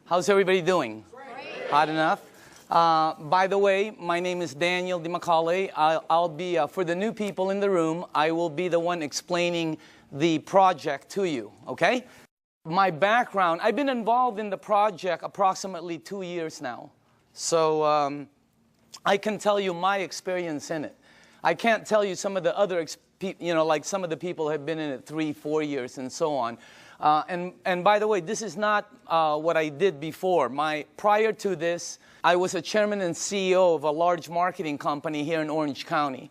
How's everybody doing? Great. Hot enough? By the way, my name is Daniel Dimicale. I'll be, for the new people in the room, I will be the one explaining the project to you, okay? My background, I've been involved in the project approximately 2 years now. So I can tell you my experience in it. I can't tell you some of the other, like some of the people have been in it 3, 4 years and so on. And by the way, this is not what I did before. Prior to this, I was a chairman and CEO of a large marketing company here in Orange County.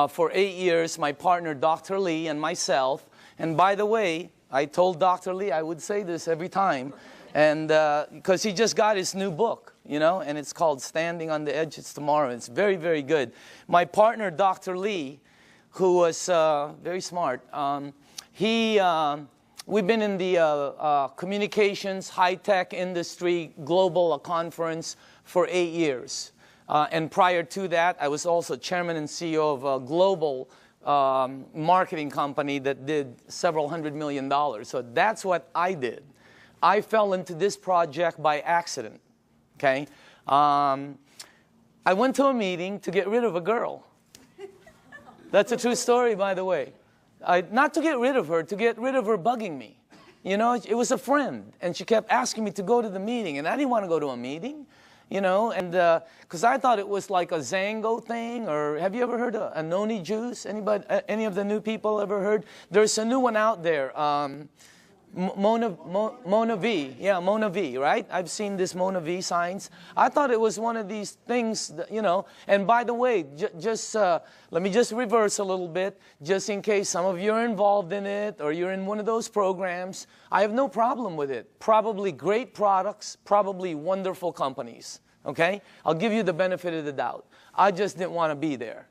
For 8 years, my partner, Dr. Lee, and myself. And by the way, I told Dr. Lee I would say this every time, and because he just got his new book, and it's called Standing on the Edges Tomorrow. It's very, very good. My partner, Dr. Lee, who was very smart, we've been in the communications, high-tech industry, global conference for 8 years. And prior to that, I was also chairman and CEO of a global marketing company that did several $100 million. So that's what I did. I fell into this project by accident, okay? I went to a meeting to get rid of a girl. That's a true story, by the way. Not to get rid of her, to get rid of her bugging me. It was a friend, and she kept asking me to go to the meeting, and I didn't want to go to a meeting, and because I thought it was like a Zango thing, or have you ever heard of a noni juice? Anybody, any of the new people ever heard? There's a new one out there, Mona V. Yeah, Mona V, right? I've seen this Mona V signs. I thought it was one of these things, that, and by the way, let me just reverse a little bit, just in case some of you are involved in it or you're in one of those programs. I have no problem with it. Probably great products, probably wonderful companies, okay? I'll give you the benefit of the doubt. I just didn't want to be there.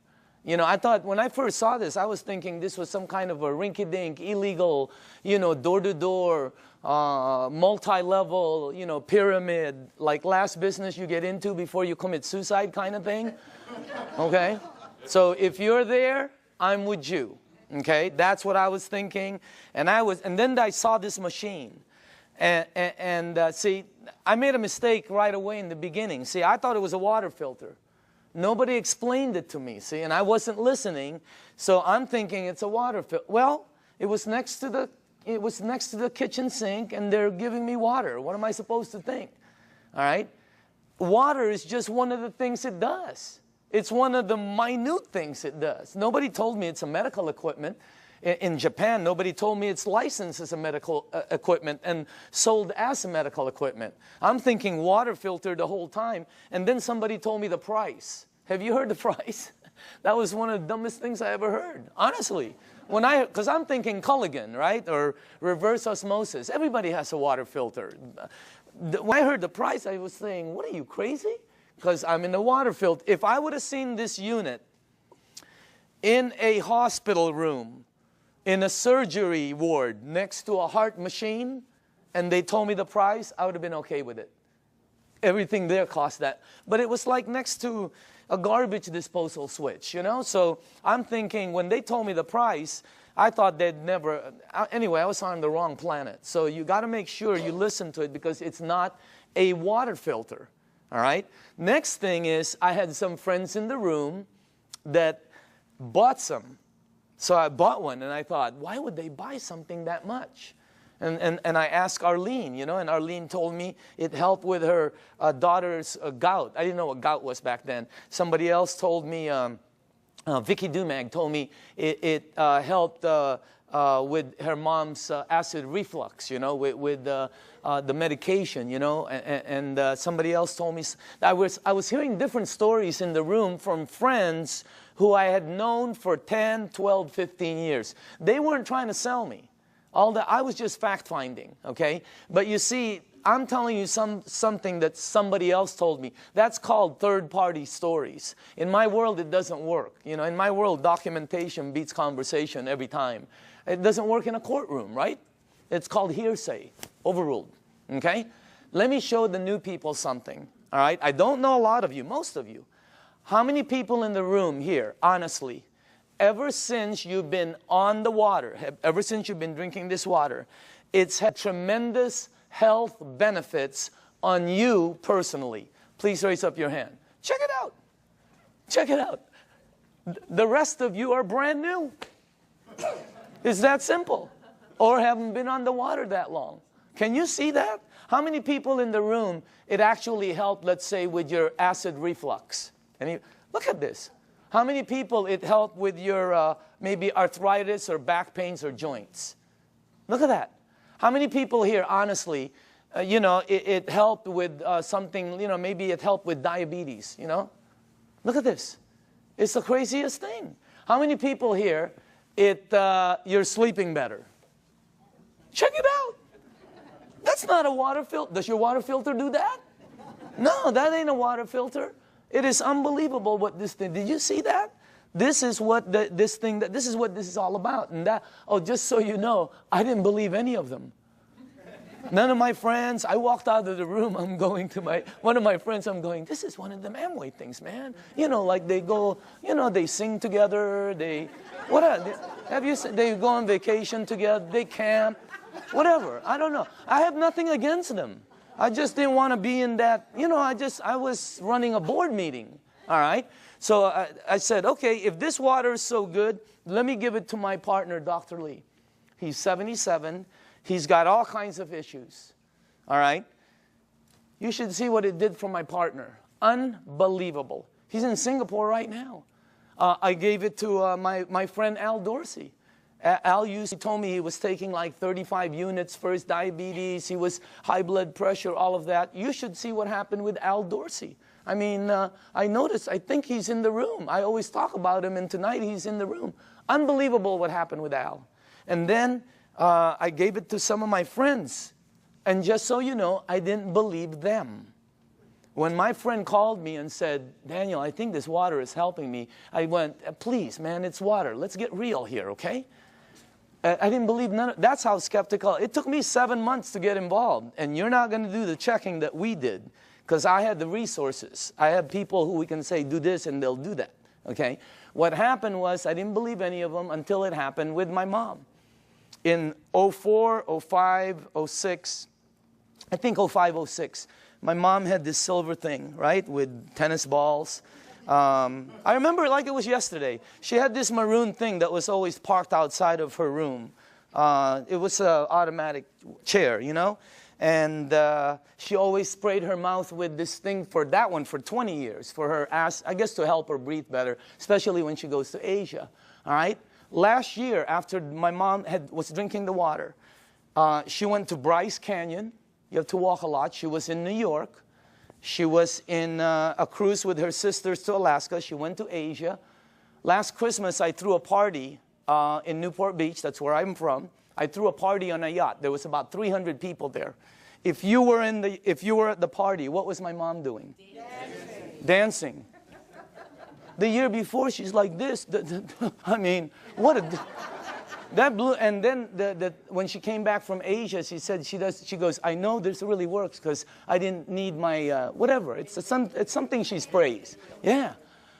I thought when I first saw this, I was thinking this was some kind of a rinky-dink, illegal, door-to-door, multi-level, pyramid, like last business you get into before you commit suicide kind of thing. Okay? So if you're there, I'm with you. Okay? That's what I was thinking. And then I saw this machine. See, I made a mistake right away in the beginning. See, I thought it was a water filter. Nobody explained it to me, see, and I wasn't listening, so I'm thinking it's a water filter. Well, it was next to the kitchen sink, and they're giving me water. What am I supposed to think? All right? Water is just one of the things it does. It's one of the minute things it does. Nobody told me it's a medical equipment. In Japan, nobody told me it's licensed as a medical equipment and sold as a medical equipment. I'm thinking water filter the whole time, and then somebody told me the price. Have you heard the price? That was one of the dumbest things I ever heard, honestly. Because I'm thinking Culligan, right, or reverse osmosis. Everybody has a water filter. When I heard the price, I was saying, what are you, crazy? Because I'm in the water filter. If I would have seen this unit in a hospital room, in a surgery ward next to a heart machine, and they told me the price, I would have been okay with it. Everything there cost that. But it was like next to a garbage disposal switch, So I'm thinking, when they told me the price, I thought they'd never, anyway, I was on the wrong planet. So you got to make sure you listen to it, because it's not a water filter, all right? Next thing is, I had some friends in the room that bought some. So I bought one, and I thought, why would they buy something that much? And I asked Arlene, and Arlene told me it helped with her daughter's gout. I didn't know what gout was back then. Somebody else told me, Vicky Dumag told me it helped with her mom's acid reflux, with the medication, and somebody else told me. I was hearing different stories in the room from friends who I had known for 10, 12, 15 years. They weren't trying to sell me. I was just fact-finding, okay? But you see, I'm telling you something that somebody else told me. That's called third-party stories. In my world, it doesn't work. In my world, documentation beats conversation every time. It doesn't work in a courtroom, right? It's called hearsay, overruled, okay? Let me show the new people something, all right? I don't know a lot of you, most of you. How many people in the room here, honestly, ever since you've been on the water, ever since you've been drinking this water, it's had tremendous health benefits on you personally? Please raise up your hand. Check it out. Check it out. The rest of you are brand new. It's that simple. Or haven't been on the water that long. Can you see that? How many people in the room, it actually helped, let's say, with your acid reflux? Look at this. How many people it helped with your maybe arthritis or back pains or joints? Look at that. How many people here, honestly, it helped with something, maybe it helped with diabetes, Look at this. It's the craziest thing. How many people here, you're sleeping better? Check it out. That's not a water filter. Does your water filter do that? No, that ain't a water filter. It is unbelievable what this thing, did you see that? This is what this is what this is all about. And just so you know, I didn't believe any of them. None of my friends, I walked out of the room, I'm going to one of my friends, I'm going, this is one of them Amway things, man. Like they go, they sing together, they go on vacation together, they camp, whatever, I don't know. I have nothing against them. I just didn't want to be in that, I was running a board meeting, all right? So I said, okay, if this water is so good, let me give it to my partner, Dr. Lee. He's 77. He's got all kinds of issues, all right? You should see what it did for my partner. Unbelievable. He's in Singapore right now. I gave it to my friend Al Dorsey. Al told me he was taking like 35 units for his diabetes. He was high blood pressure, all of that. You should see what happened with Al Dorsey. I mean, I noticed, I think he's in the room. I always talk about him, and tonight he's in the room. Unbelievable what happened with Al. And then I gave it to some of my friends. And just so you know, I didn't believe them. When my friend called me and said, Daniel, I think this water is helping me, I went, please, man, it's water. Let's get real here, okay? I didn't believe none of, that's how skeptical. It took me 7 months to get involved. And you're not going to do the checking that we did, because I had the resources. I have people who we can say, do this, and they'll do that, okay? What happened was I didn't believe any of them until it happened with my mom. In 04, 05, 06, I think 05, 06, my mom had this silver thing, right, with tennis balls. I remember it like it was yesterday. She had this maroon thing that was always parked outside of her room. It was an automatic chair, And she always sprayed her mouth with this thing for 20 years, for her ass, I guess to help her breathe better, especially when she goes to Asia, all right? Last year, after my mom was drinking the water, she went to Bryce Canyon. You have to walk a lot. She was in New York. She was in a cruise with her sisters to Alaska. She went to Asia. Last Christmas, I threw a party in Newport Beach. That's where I'm from. I threw a party on a yacht. There was about 300 people there. If you were at the party, what was my mom doing? Dancing. The year before, she's like this. I mean, what a... That blew, and then when she came back from Asia, she said she goes, I know this really works because I didn't need my, whatever. It's something she sprays. Yeah.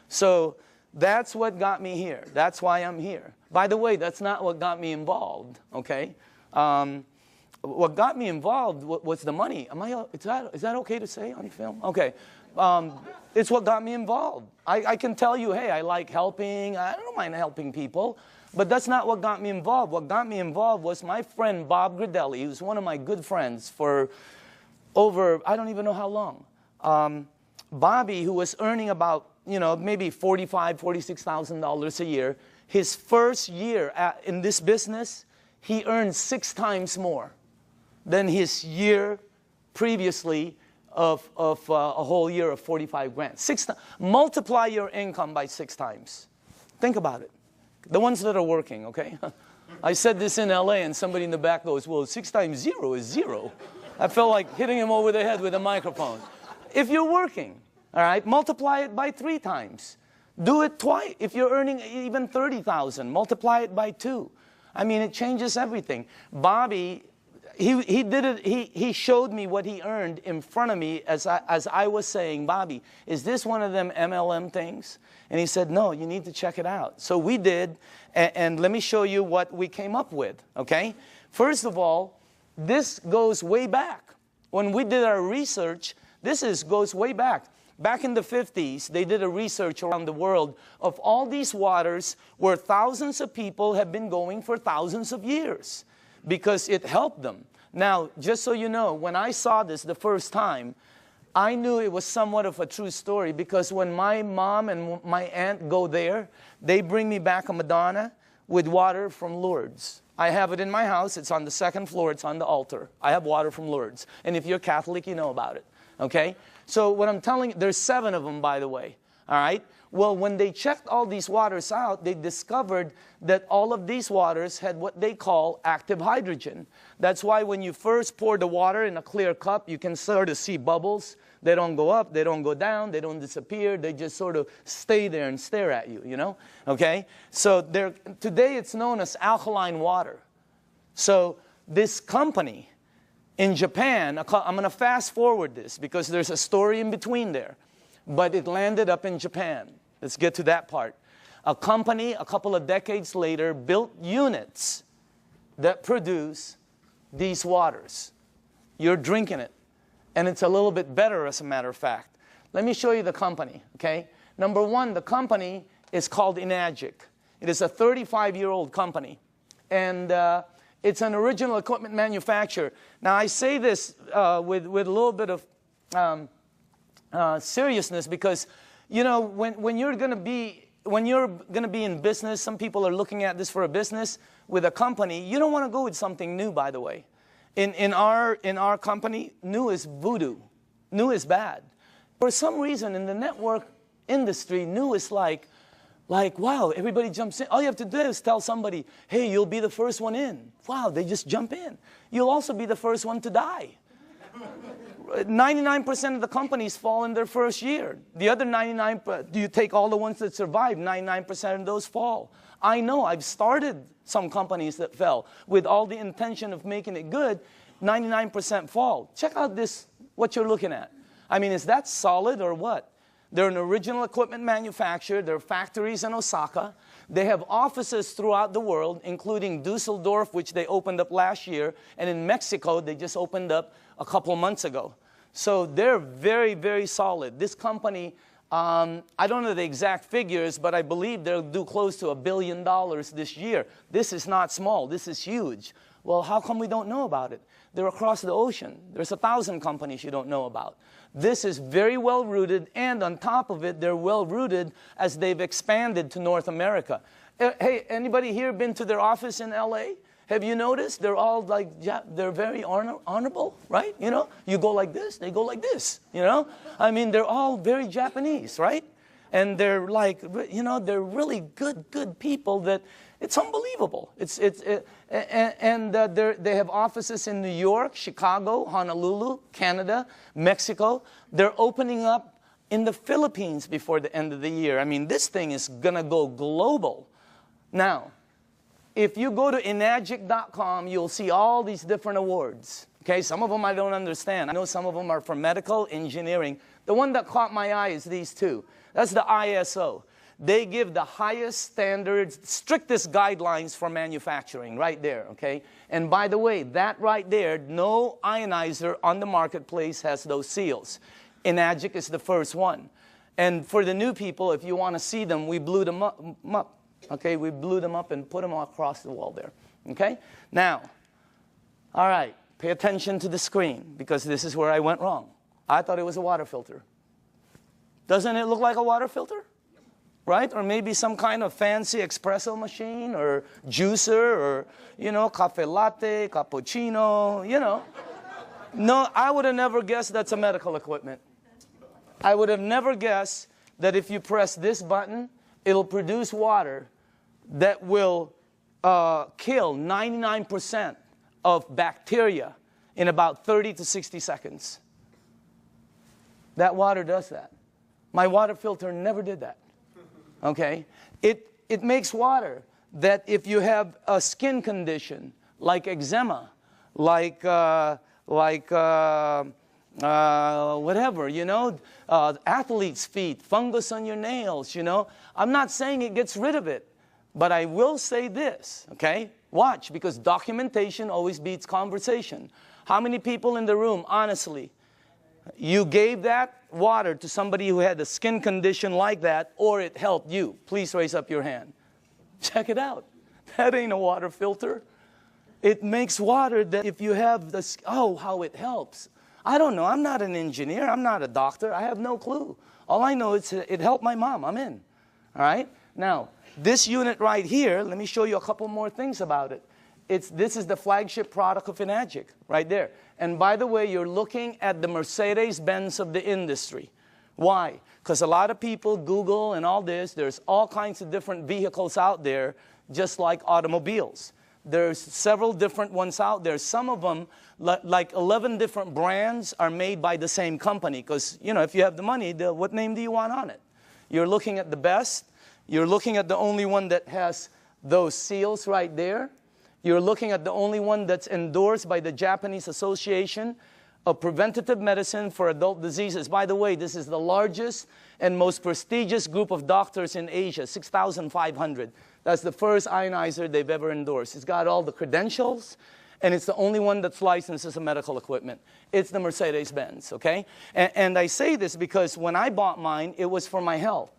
So that's what got me here. That's why I'm here. By the way, that's not what got me involved, okay? What got me involved was the money. Is that okay to say on film? Okay. It's what got me involved. I can tell you, hey, I like helping. I don't mind helping people. But that's not what got me involved. What got me involved was my friend Bob Gridelli, who's one of my good friends for over, I don't even know how long. Bobby, who was earning about, maybe $45,000, $46,000 a year, his first year in this business, he earned 6 times more than his year previously of a whole year of 45 grand. Multiply your income by 6 times. Think about it. The ones that are working, okay? I said this in LA and somebody in the back goes, well, 6 times 0 is 0. I felt like hitting him over the head with a microphone. If you're working, all right, multiply it by 3 times. Do it twice. If you're earning even $30,000, multiply it by 2. I mean, it changes everything. Bobby, he did it. He showed me what he earned in front of me as I was saying, Bobby, is this one of them MLM things? And he said, no, you need to check it out. So we did, and let me show you what we came up with, okay? First of all, this goes way back. When we did our research, goes way back. Back in the 50s, they did a research around the world of all these waters where thousands of people have been going for thousands of years because it helped them. Now, just so you know, when I saw this the first time, I knew it was somewhat of a true story because when my mom and my aunt go there, they bring me back a Madonna with water from Lourdes. I have it in my house. It's on the second floor. It's on the altar. I have water from Lourdes. And if you're Catholic, you know about it. Okay? So what I'm telling you, there's 7 of them, by the way. All right? Well, when they checked all these waters out, they discovered that all of these waters had what they call active hydrogen. That's why when you first pour the water in a clear cup, you can sort of see bubbles. They don't go up, they don't go down, they don't disappear. They just sort of stay there and stare at you, you know? Okay? So today it's known as alkaline water. So this company in Japan, I'm going to fast forward this because there's a story in between there. But it landed up in Japan. Let's get to that part. A company, a couple of decades later, built units that produce these waters. You're drinking it. And it's a little bit better, as a matter of fact. Let me show you the company, okay? Number one, the company is called Enagic. It is a 35-year-old company. And it's an original equipment manufacturer. Now, I say this with a little bit of seriousness because, you know, when you're going to be in business, some people are looking at this for a business with a company. You don't want to go with something new, by the way. In our company, new is voodoo. New is bad. For some reason, in the network industry, new is like, wow, everybody jumps in. All you have to do is tell somebody, hey, you'll be the first one in. Wow, they just jump in. You'll also be the first one to die. 99% of the companies fall in their first year. The other 99%, do you take all the ones that survive, 99% of those fall. I know, I've started some companies that fell with all the intention of making it good. 99% fall. Check out this, what you're looking at. I mean, is that solid or what? They're an original equipment manufacturer. There are factories in Osaka. They have offices throughout the world, including Dusseldorf, which they opened up last year. And in Mexico, they just opened up a couple of months ago. So they're very, very solid. This company, I don't know the exact figures, but I believe they'll do close to $1 billion this year. This is not small. This is huge. Well, how come we don't know about it? They're across the ocean. There's 1,000 companies you don't know about. This is very well rooted, and on top of it, they're well rooted as they've expanded to North America. Hey, anybody here been to their office in LA? Have you noticed? They're all like, they're very honorable, right? You know, you go like this, they go like this, you know? I mean, they're all very Japanese, right? And they're like, you know, they're really good people that it's unbelievable. They have offices in New York, Chicago, Honolulu, Canada, Mexico. They're opening up in the Philippines before the end of the year. I mean, this thing is going to go global. Now, if you go to enagic.com, you'll see all these different awards. Okay, some of them I don't understand. I know some of them are for medical, engineering. The one that caught my eye is these two. That's the ISO. They give the highest standards, strictest guidelines for manufacturing right there, okay? And by the way, that right there, no ionizer on the marketplace has those seals. Enagic is the first one. And for the new people, if you want to see them, we blew them up. Okay, we blew them up and put them across the wall there. Okay? Now, all right, pay attention to the screen because this is where I went wrong. I thought it was a water filter. Doesn't it look like a water filter? Right? Or maybe some kind of fancy espresso machine or juicer or, you know, cafe latte, cappuccino, you know. No, I would have never guessed that's a medical equipment. I would have never guessed that if you press this button, it'll produce water that will kill 99% of bacteria in about 30 to 60 seconds. That water does that. My water filter never did that. Okay? It makes water that if you have a skin condition like eczema, like whatever, you know, athlete's feet, fungus on your nails, you know. I'm not saying it gets rid of it, but I will say this, okay? Watch, because documentation always beats conversation. How many people in the room, honestly, you gave that water to somebody who had a skin condition like that, or it helped you? Please raise up your hand. Check it out. That ain't a water filter. It makes water that if you have this, oh, how it helps. I don't know. I'm not an engineer. I'm not a doctor. I have no clue. All I know is it helped my mom. I'm in. All right? Now, this unit right here, let me show you a couple more things about it. This is the flagship product of Enagic, right there. And by the way, you're looking at the Mercedes-Benz of the industry. Why? Because a lot of people Google and all this. There's all kinds of different vehicles out there, just like automobiles. There's several different ones out there. Some of them, like 11 different brands, are made by the same company. Because, you know, if you have the money, what name do you want on it? You're looking at the best. You're looking at the only one that has those seals right there. You're looking at the only one that's endorsed by the Japanese Association of Preventative Medicine for Adult Diseases. By the way, this is the largest and most prestigious group of doctors in Asia, 6,500. That's the first ionizer they've ever endorsed. It's got all the credentials, and it's the only one that's licensed as a medical equipment. It's the Mercedes-Benz, okay? And I say this because when I bought mine, it was for my health,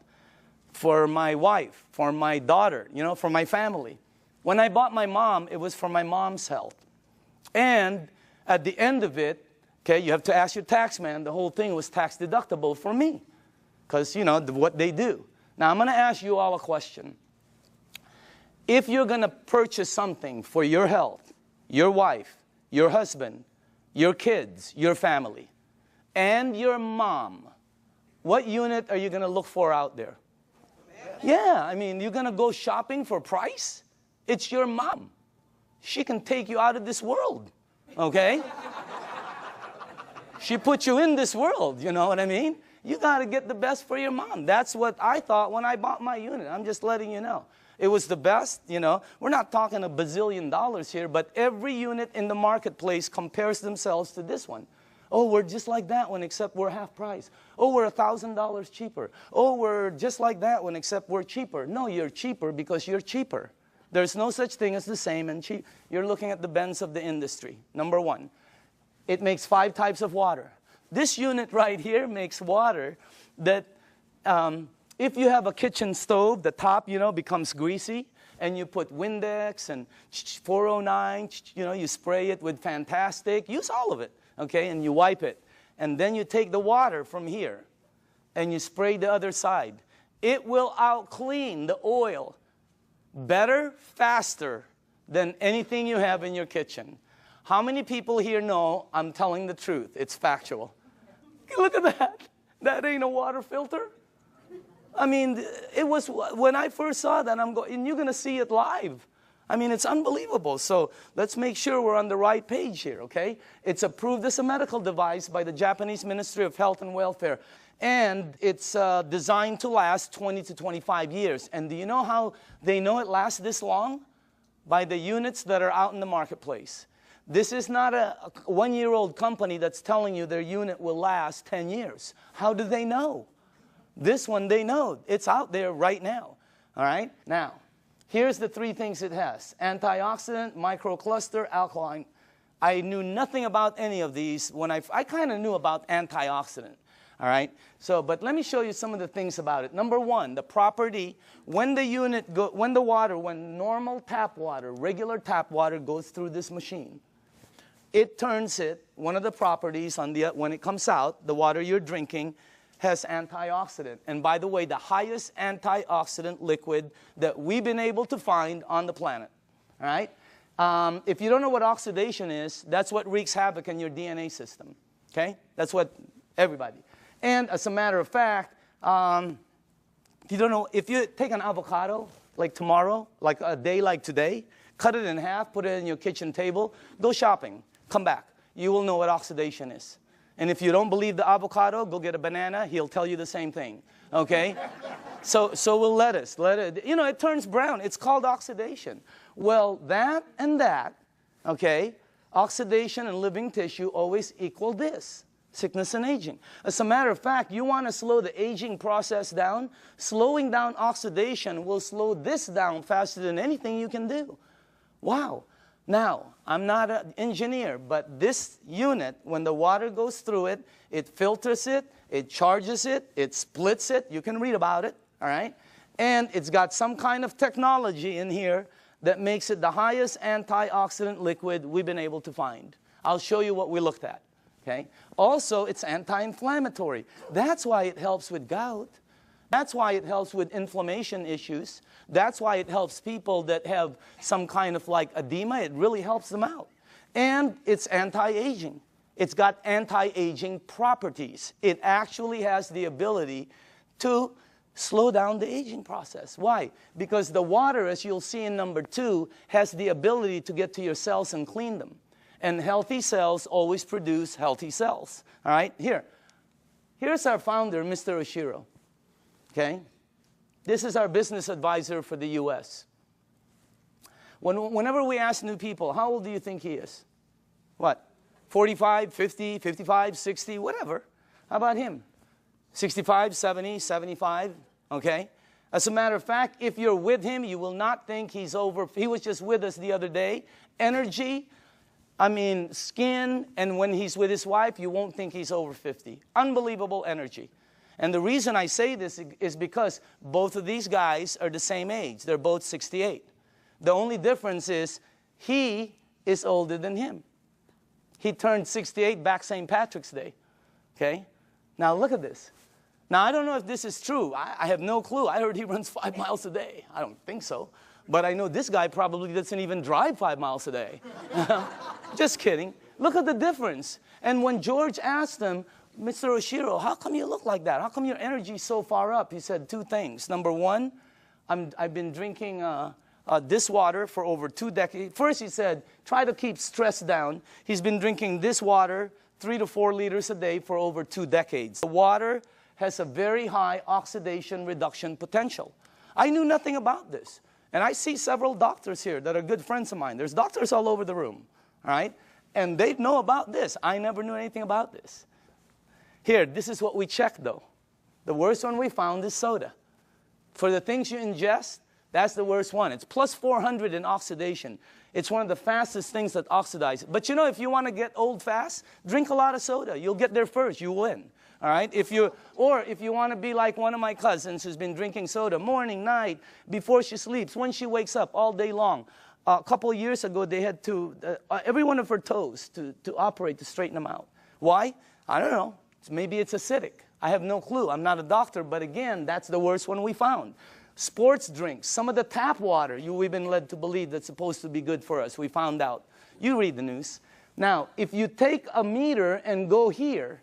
for my wife, for my daughter, you know, for my family. When I bought my mom, it was for my mom's health. And at the end of it, okay, you have to ask your tax man, the whole thing was tax deductible for me. Because, you know, what they do. Now, I'm going to ask you all a question. If you're going to purchase something for your health, your wife, your husband, your kids, your family, and your mom, what unit are you going to look for out there? Yeah, I mean, you're going to go shopping for price? It's your mom. She can take you out of this world, okay? She put you in this world, you know what I mean? You got to get the best for your mom. That's what I thought when I bought my unit. I'm just letting you know. It was the best, you know. We're not talking $1 bazillion here, but every unit in the marketplace compares themselves to this one. Oh, we're just like that one, except we're half price. Oh, we're $1,000 cheaper. Oh, we're just like that one, except we're cheaper. No, you're cheaper because you're cheaper. There's no such thing as the same and cheap. You're looking at the Benz of the industry. Number one, it makes 5 types of water. This unit right here makes water that if you have a kitchen stove, the top, you know, becomes greasy, and you put Windex and 409, you know, you spray it with Fantastic. Use all of it, okay, and you wipe it. And then you take the water from here, and you spray the other side. It will out-clean the oil better, faster than anything you have in your kitchen. How many people here know I'm telling the truth? It's factual. Look at that. That ain't a water filter. I mean, it was, when I first saw that, and you're going to see it live. I mean, it's unbelievable. So let's make sure we're on the right page here, okay? It's approved as a medical device by the Japanese Ministry of Health and Welfare. And it's designed to last 20 to 25 years. And do you know how they know it lasts this long? By the units that are out in the marketplace. This is not a one-year-old company that's telling you their unit will last 10 years. How do they know? This one, they know. It's out there right now. All right? Now, here's the 3 things it has. Antioxidant, microcluster, alkaline. I knew nothing about any of these. When I kind of knew about antioxidant. All right? So, but let me show you some of the things about it. Number 1, the property, when normal tap water, regular tap water goes through this machine, it turns it, one of the properties when it comes out, the water you're drinking has antioxidant. And by the way, the highest antioxidant liquid that we've been able to find on the planet. All right? If you don't know what oxidation is, that's what wreaks havoc in your DNA system. Okay? That's what everybody. And as a matter of fact, if you don't know, if you take an avocado, like tomorrow, like a day like today, cut it in half, put it in your kitchen table, go shopping, come back. You will know what oxidation is. And if you don't believe the avocado, go get a banana. He'll tell you the same thing, okay? So will lettuce. You know, it turns brown. It's called oxidation. Well, that and that, okay, oxidation and living tissue always equal this. Sickness and aging. As a matter of fact, you want to slow the aging process down, slowing down oxidation will slow this down faster than anything you can do. Wow. Now, I'm not an engineer, but this unit, when the water goes through it, it filters it, it charges it, it splits it. You can read about it, all right? And it's got some kind of technology in here that makes it the highest antioxidant liquid we've been able to find. I'll show you what we looked at, okay? Also, it's anti-inflammatory. That's why it helps with gout. That's why it helps with inflammation issues. That's why it helps people that have some kind of like edema. It really helps them out. And it's anti-aging. It's got anti-aging properties. It actually has the ability to slow down the aging process. Why? Because the water, as you'll see in number 2, has the ability to get to your cells and clean them. And healthy cells always produce healthy cells. All right? Here's our founder, Mr. Oshiro. Okay? This is our business advisor for the U.S. Whenever we ask new people, how old do you think he is? What? 45, 50, 55, 60, whatever. How about him? 65, 70, 75, okay? As a matter of fact, if you're with him, you will not think he's over. He was just with us the other day. Energy, I mean, skin, and when he's with his wife, you won't think he's over 50. Unbelievable energy. And the reason I say this is because both of these guys are the same age. They're both 68. The only difference is he is older than him. He turned 68 back St. Patrick's Day, okay? Now look at this. Now I don't know if this is true. I have no clue. I heard he runs 5 miles a day. I don't think so. But I know this guy probably doesn't even drive 5 miles a day. Just kidding. Look at the difference. And when George asked him, Mr. Oshiro, how come you look like that? How come your energy is so far up? He said 2 things. Number 1, I've been drinking this water for over 2 decades. First, he said, try to keep stress down. He's been drinking this water 3 to 4 liters a day for over 2 decades. The water has a very high oxidation reduction potential. I knew nothing about this. And I see several doctors here that are good friends of mine. There's doctors all over the room, all right? And they know about this. I never knew anything about this. Here, this is what we checked, though. The worst one we found is soda. For the things you ingest, that's the worst one. It's plus 400 in oxidation. It's one of the fastest things that oxidize. But you know, if you want to get old fast, drink a lot of soda. You'll get there first. You win. All right? If you want to be like one of my cousins who's been drinking soda morning, night, before she sleeps, when she wakes up, all day long. A couple of years ago, they had to, every one of her toes to operate to straighten them out. Why? I don't know. Maybe it's acidic. I have no clue. I'm not a doctor, but again, that's the worst one we found. Sports drinks, some of the tap water we've been led to believe that's supposed to be good for us. We found out. You read the news. Now, if you take a meter and go here,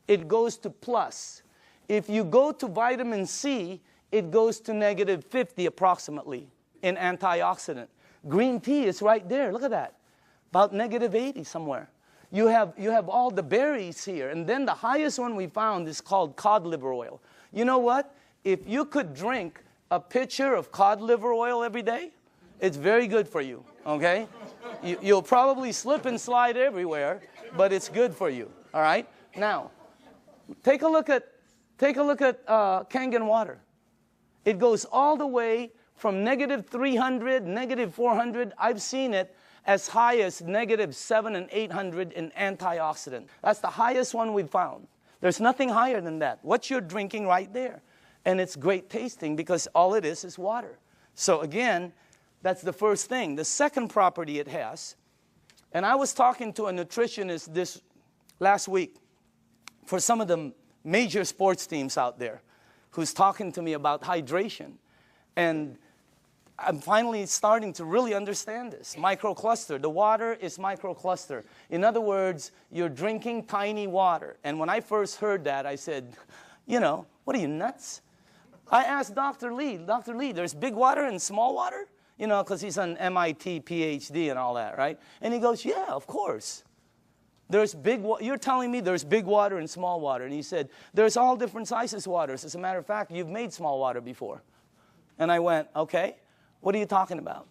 it goes to plus. If you go to vitamin C, it goes to negative 50 approximately in antioxidant. Green tea is right there. Look at that. About negative 80 somewhere. You have all the berries here. And then the highest one we found is called cod liver oil. You know what? If you could drink a pitcher of cod liver oil every day, it's very good for you, okay? You'll probably slip and slide everywhere, but it's good for you, all right? Now, take a look at Kangen water. It goes all the way from negative 300, negative 400. I've seen it as high as negative 700 and 800 in antioxidant. That's the highest one we've found. There's nothing higher than that. What you're drinking right there. And it's great tasting because all it is water. So again, that's the first thing. The second property it has, and I was talking to a nutritionist this last week for some of the major sports teams out there who's talking to me about hydration. And I'm finally starting to really understand this. Microcluster. The water is microcluster. In other words, you're drinking tiny water. And when I first heard that, I said, you know, what are you, nuts? I asked Dr. Lee, there's big water and small water? You know, because he's an MIT PhD and all that, right? And he goes, yeah, of course. You're telling me there's big water and small water. And he said, there's all different sizes waters. As a matter of fact, you've made small water before. And I went, okay. What are you talking about?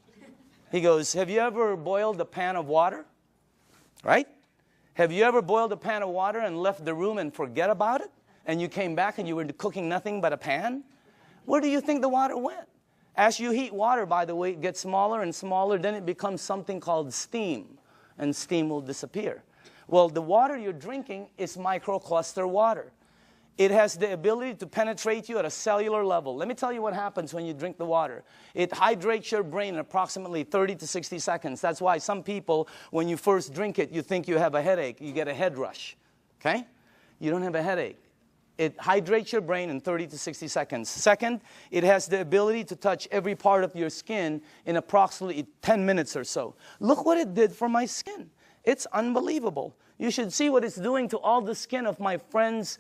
He goes, have you ever boiled a pan of water? Right? Have you ever boiled a pan of water and left the room and forget about it? And you came back and you were cooking nothing but a pan? Where do you think the water went? As you heat water, by the way, it gets smaller and smaller, then it becomes something called steam, and steam will disappear. Well, the water you're drinking is microcluster water. It has the ability to penetrate you at a cellular level. Let me tell you what happens when you drink the water. It hydrates your brain in approximately 30 to 60 seconds. That's why some people, when you first drink it, you think you have a headache. You get a head rush, okay? You don't have a headache. It hydrates your brain in 30 to 60 seconds. Second, it has the ability to touch every part of your skin in approximately 10 minutes or so. Look what it did for my skin. It's unbelievable. You should see what it's doing to all the skin of my friends'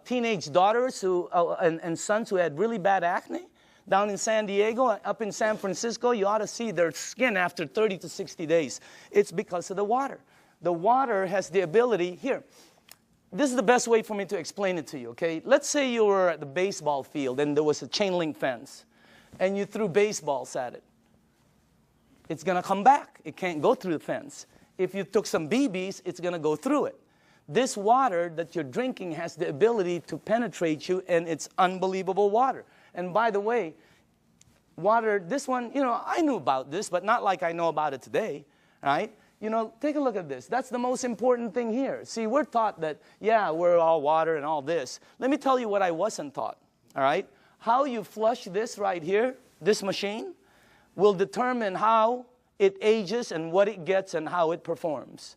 teenage daughters and sons who had really bad acne. Down in San Diego, up in San Francisco, you ought to see their skin after 30 to 60 days. It's because of the water. The water has the ability, here, this is the best way for me to explain it to you, okay? Let's say you were at the baseball field and there was a chain link fence and you threw baseballs at it. It's going to come back. It can't go through the fence. If you took some BBs, it's going to go through it. This water that you're drinking has the ability to penetrate you, and it's unbelievable water. And by the way, water, this one, you know, I knew about this, but not like I know about it today, right? You know, take a look at this. That's the most important thing here. See, we're taught that, yeah, we're all water and all this. Let me tell you what I wasn't taught, all right? How you flush this right here, this machine, will determine how it ages and what it gets and how it performs.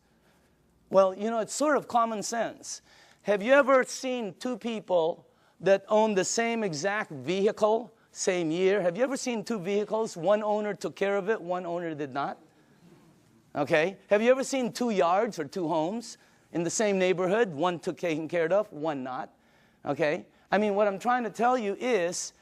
Well, you know, it's sort of common sense. Have you ever seen two people that own the same exact vehicle, same year? Have you ever seen two vehicles? One owner took care of it, one owner did not. Okay? Have you ever seen two yards or two homes in the same neighborhood? One took taken care of, one not. Okay? I mean, what I'm trying to tell you is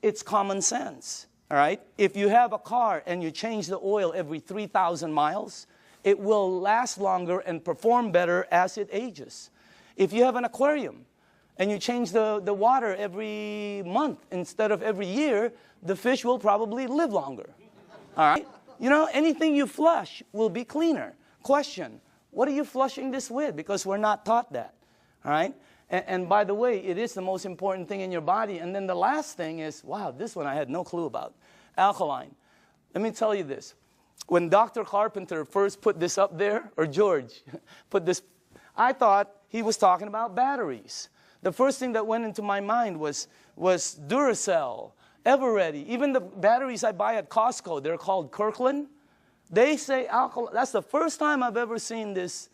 it's common sense. All right? If you have a car and you change the oil every 3,000 miles, it will last longer and perform better as it ages. If you have an aquarium and you change the water every month instead of every year, the fish will probably live longer. All right? You know, anything you flush will be cleaner. Question, what are you flushing this with? Because we're not taught that. All right? And by the way, it is the most important thing in your body. And then the last thing is, wow, this one I had no clue about. Alkaline. Let me tell you this. When Dr. Carpenter first put this up there, or George put this, I thought he was talking about batteries. The first thing that went into my mind was Duracell, Eveready. Even the batteries I buy at Costco, they're called Kirkland. They say alkaline. That's the first time I've ever seen this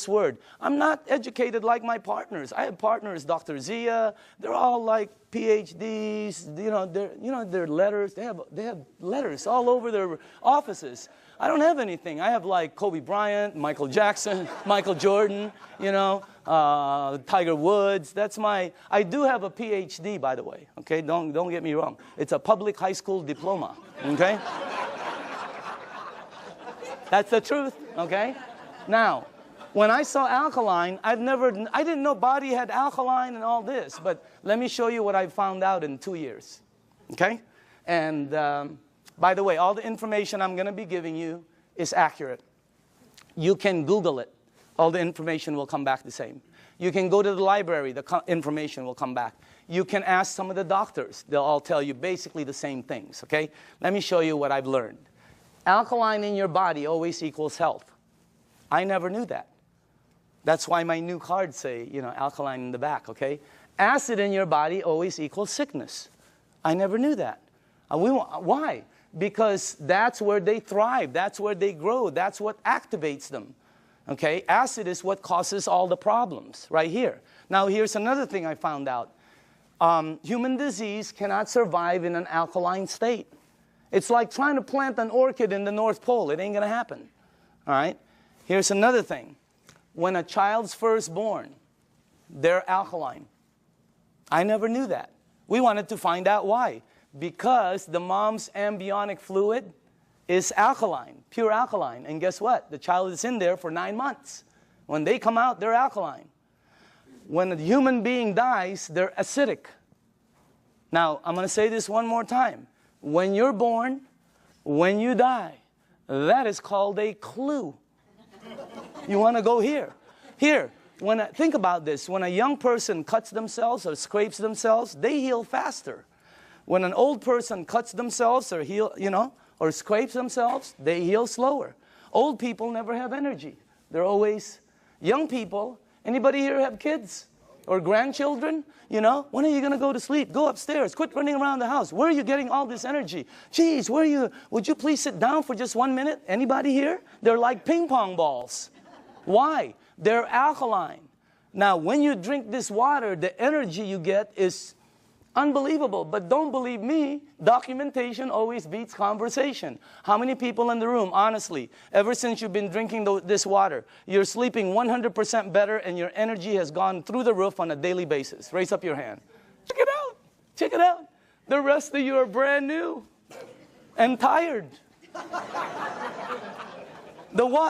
word. I'm not educated like my partners. I have partners, Dr. Zia. They're all like PhDs. You know, their letters. They have letters all over their offices. I don't have anything. I have like Kobe Bryant, Michael Jackson, Michael Jordan. You know, Tiger Woods. That's my. I do have a PhD, by the way. Okay, don't get me wrong. It's a public high school diploma. Okay. That's the truth. Okay. Now. When I saw alkaline, I didn't know body had alkaline and all this, but let me show you what I found out in 2 years, okay? And by the way, all the information I'm going to be giving you is accurate. You can Google it. All the information will come back the same. You can go to the library. The information will come back. You can ask some of the doctors. They'll all tell you basically the same things, okay? Let me show you what I've learned. Alkaline in your body always equals health. I never knew that. That's why my new cards say, you know, alkaline in the back, okay? Acid in your body always equals sickness. I never knew that. Why? Because that's where they thrive. That's where they grow. That's what activates them, okay? Acid is what causes all the problems right here. Now, here's another thing I found out. Human disease cannot survive in an alkaline state. It's like trying to plant an orchid in the North Pole. It ain't going to happen, all right? Here's another thing. When a child's first born, they're alkaline. I never knew that. We wanted to find out why. Because the mom's amniotic fluid is alkaline, pure alkaline. And guess what? The child is in there for 9 months. When they come out, they're alkaline. When a human being dies, they're acidic. Now, I'm going to say this one more time. When you're born, when you die, that is called a clue. You want to go here. Here, think about this. When a young person cuts themselves or scrapes themselves, they heal faster. when an old person cuts themselves or or scrapes themselves, they heal slower. Old people never have energy. They're always young people. Anybody here have kids or grandchildren? When are you going to go to sleep? Go upstairs. Quit running around the house. Where are you getting all this energy? Geez, where are you? Would you please sit down for just 1 minute? Anybody here? They're like ping pong balls. Why? They're alkaline. Now, when you drink this water, the energy you get is unbelievable. But don't believe me, documentation always beats conversation. How many people in the room, honestly, ever since you've been drinking this water, you're sleeping 100% better and your energy has gone through the roof on a daily basis? Raise up your hand. Check it out. Check it out. The rest of you are brand new and tired.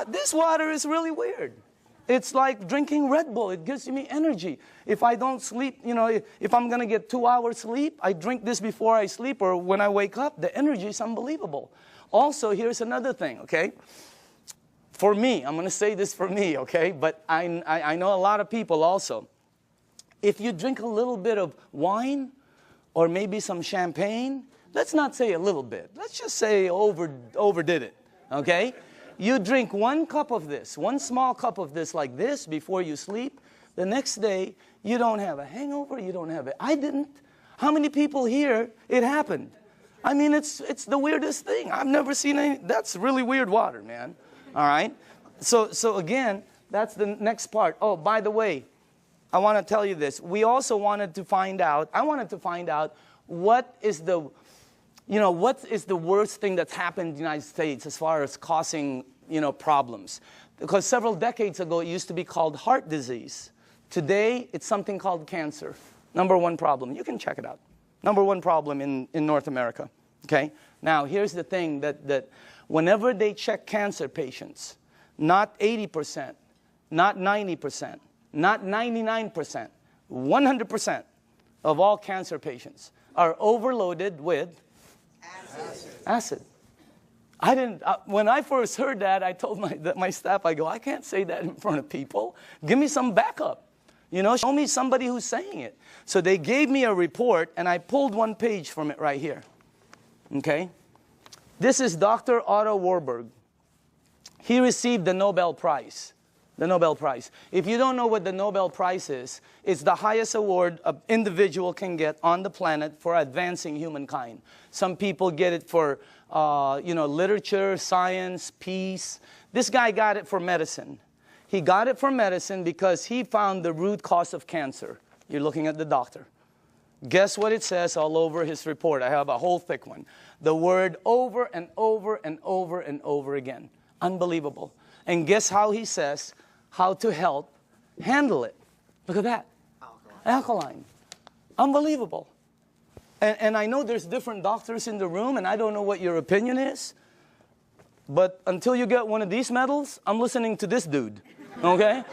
This water is really weird. It's like drinking Red Bull. It gives me energy. If I don't sleep, if I'm going to get 2 hours sleep, I drink this before I sleep or when I wake up. The energy is unbelievable. Also, here's another thing, okay? For me, I'm going to say this for me, okay? But I know a lot of people also. If you drink a little bit of wine or maybe some champagne, let's not say a little bit. Let's just say overdid it, okay? You drink 1 cup of this, 1 small cup of this like this before you sleep. The next day, you don't have a hangover, you don't have it. I didn't. How many people here, it happened? I mean, it's the weirdest thing. I've never seen any. That's really weird water, man. All right? So again, that's the next part. Oh, by the way, I want to tell you this. We also wanted to find out, what is the worst thing that's happened in the United States as far as causing, problems? Because several decades ago, it used to be called heart disease. Today, it's something called cancer. #1 problem. You can check it out. #1 problem in North America. Okay? Now, here's the thing that whenever they check cancer patients, not 80%, not 90%, not 99%, 100% of all cancer patients are overloaded with acid. I didn't. When I first heard that, I told my staff, I go, I can't say that in front of people. Give me some backup. Show me somebody who's saying it. So they gave me a report, and I pulled 1 page from it right here. Okay? This is Dr. Otto Warburg. He received the Nobel Prize. The Nobel Prize. If you don't know what the Nobel Prize is, it's the highest award an individual can get on the planet for advancing humankind. Some people get it for, literature, science, peace. This guy got it for medicine. He got it for medicine because he found the root cause of cancer. You're looking at the doctor. Guess what it says all over his report? I have a whole thick one. The word over and over and over and over again. Unbelievable. And guess how he says how to help handle it. Look at that. Alkaline. Unbelievable. And I know there's different doctors in the room, and I don't know what your opinion is. But until you get one of these medals, I'm listening to this dude. Okay?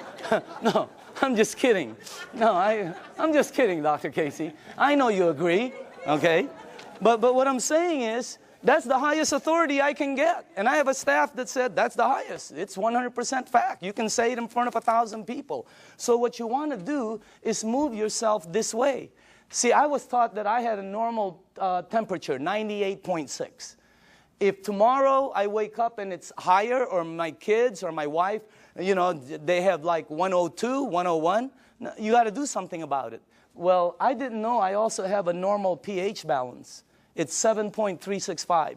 No, I'm just kidding. No, I'm just kidding, Dr. Casey. I know you agree. Okay? But what I'm saying is, that's the highest authority I can get. And I have a staff that said that's the highest. It's 100% fact. You can say it in front of 1,000 people. So what you want to do is move yourself this way. See, I was taught that I had a normal temperature, 98.6. If tomorrow I wake up and it's higher, or my kids or my wife, they have like 102, 101, you got to do something about it. Well, I didn't know I also have a normal pH balance. It's 7.365.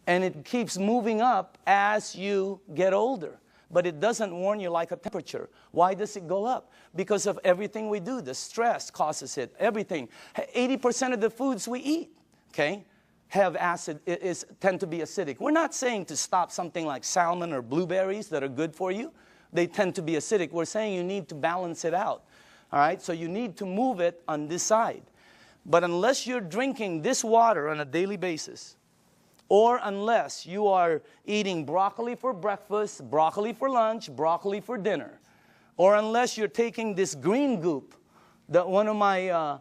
And it keeps moving up as you get older. But it doesn't warn you like a temperature. Why does it go up? Because of everything we do. The stress causes it. Everything. 80% of the foods we eat, okay, have acid, tend to be acidic. We're not saying to stop something like salmon or blueberries that are good for you. They tend to be acidic. We're saying you need to balance it out. All right? So you need to move it on this side. But unless you're drinking this water on a daily basis, or unless you are eating broccoli for breakfast, broccoli for lunch, broccoli for dinner, or unless you're taking this green goop that one of my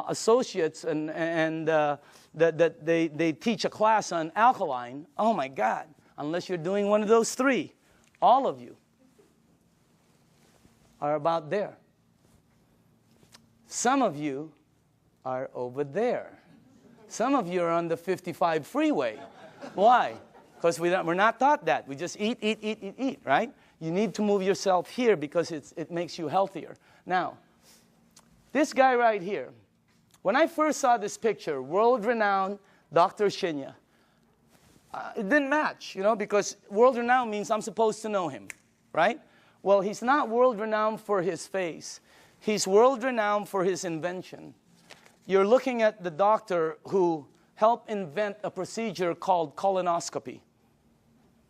associates that they teach a class on alkaline, oh my God, unless you're doing one of those 3, all of you are about there. Some of you are over there. Some of you are on the 55 freeway. Why? Because we're not taught that. We just eat, right? You need to move yourself here because it makes you healthier. Now, this guy right here, when I first saw this picture, world-renowned Dr. Shinya, it didn't match, because world-renowned means I'm supposed to know him, right? Well, he's not world-renowned for his face. He's world-renowned for his invention. You're looking at the doctor who helped invent a procedure called colonoscopy.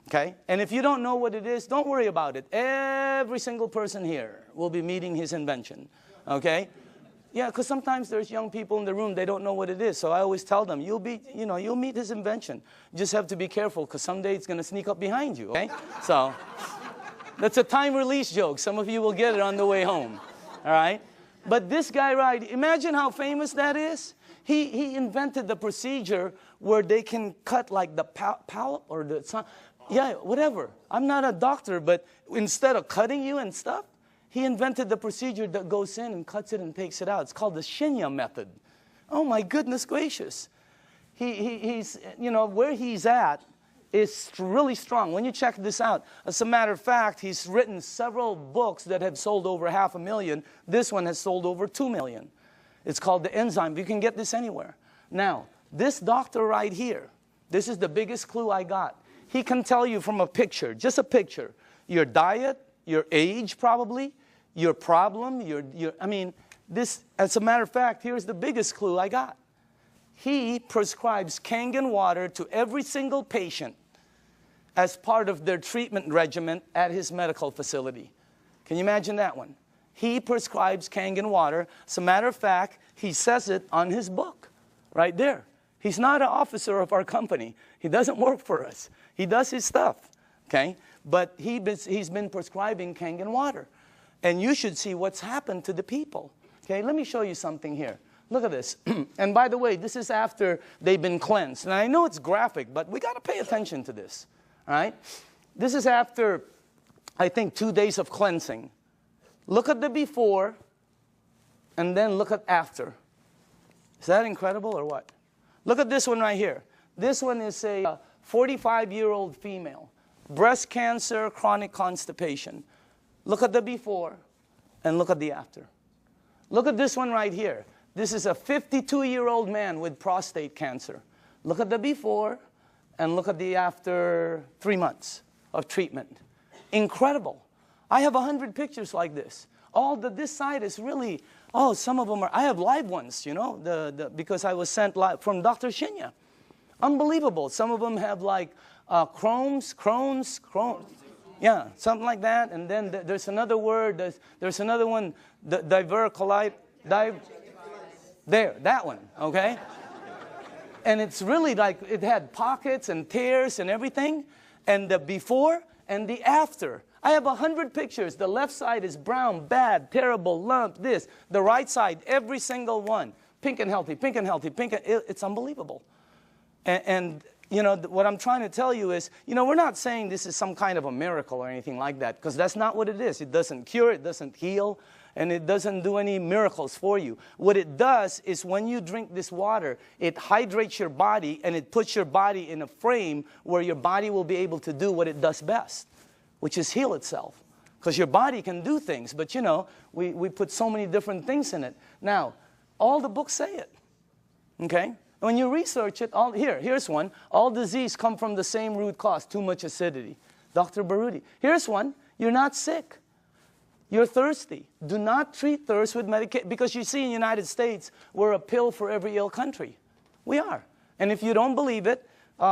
Okay? And if you don't know what it is, don't worry about it. Every single person here will be meeting his invention. Okay? Yeah, because sometimes there's young people in the room, they don't know what it is. So I always tell them, you'll meet his invention. You just have to be careful, because someday it's going to sneak up behind you. Okay? So that's a time release joke. Some of you will get it on the way home. All right? But this guy, right, imagine how famous that is. He invented the procedure where they can cut like the polyp or the, yeah, whatever. I'm not a doctor, but instead of cutting you and stuff, he invented the procedure that goes in and cuts it and takes it out. It's called the Shinya method. Oh my goodness gracious. He's, where he's at is really strong. When you check this out, as a matter of fact, he's written several books that have sold over 500,000. This one has sold over 2 million. It's called The Enzyme. You can get this anywhere. Now, this doctor right here, this is the biggest clue I got. He can tell you from a picture, just a picture, your diet, your age probably, your problem, this, as a matter of fact, here's the biggest clue I got. He prescribes Kangen water to every single patient as part of their treatment regimen at his medical facility. Can you imagine that one? He prescribes Kangen water. As a matter of fact, he says it on his book, right there. He's not an officer of our company. He doesn't work for us. He does his stuff, okay? But he's been prescribing Kangen water. And you should see what's happened to the people. Okay, let me show you something here. Look at this. And by the way, this is after they've been cleansed. And I know it's graphic, but we got to pay attention to this. All right? This is after, I think, 2 days of cleansing. Look at the before, and then look at after. Is that incredible or what? Look at this one right here. This one is a 45-year-old female. Breast cancer, chronic constipation. Look at the before, and look at the after. Look at this one right here. This is a 52-year-old man with prostate cancer. Look at the before, and look at the after 3 months of treatment. Incredible. I have 100 pictures like this. This side is really, some of them are, I have live ones, because I was sent live from Dr. Shinya. Unbelievable. Some of them have like Crohn's. Yeah, something like that. And then there's another word, there's another one, diverticulite, there, that one, okay? And it's really like, it had pockets and tears and everything. And the before and the after. I have 100 pictures. The left side is brown, bad, terrible, lump, this. The right side, every single one. Pink and healthy, pink and healthy, pink and, it's unbelievable. And what I'm trying to tell you is, we're not saying this is some kind of a miracle or anything like that, because that's not what it is. It doesn't cure, it doesn't heal, and it doesn't do any miracles for you. What it does is when you drink this water, it hydrates your body, and it puts your body in a frame where your body will be able to do what it does best, which is heal itself. Because your body can do things, but we put so many different things in it. Now, all the books say it, okay? When you research it, here's one. All disease come from the same root cause, too much acidity. Dr. Baruti. Here's one. You're not sick. You're thirsty. Do not treat thirst with medication. Because you see in the United States, we're a pill for every ill country. We are. And if you don't believe it,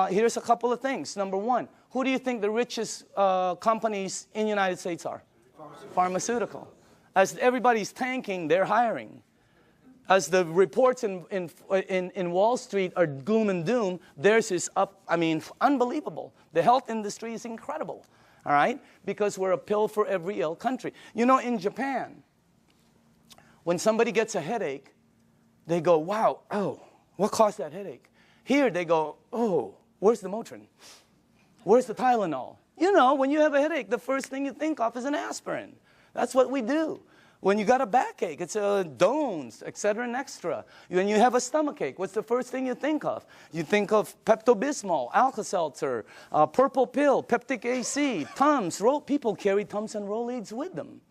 here's a couple of things. Number one, who do you think the richest companies in the United States are? Pharmaceutical. As everybody's tanking, they're hiring. As the reports in Wall Street are gloom and doom, theirs is up, unbelievable. The health industry is incredible, all right? Because we're a pill for every ill country. In Japan, when somebody gets a headache, they go, wow, what caused that headache? Here they go, where's the Motrin? Where's the Tylenol? When you have a headache, the first thing you think of is an aspirin. That's what we do. When you got a backache, it's Dones, etc. and extra. When you have a stomachache, what's the first thing you think of? You think of Pepto-Bismol, Alka-Seltzer, purple pill, Peptic AC, Tums. People carry Tums and Rolaids with them.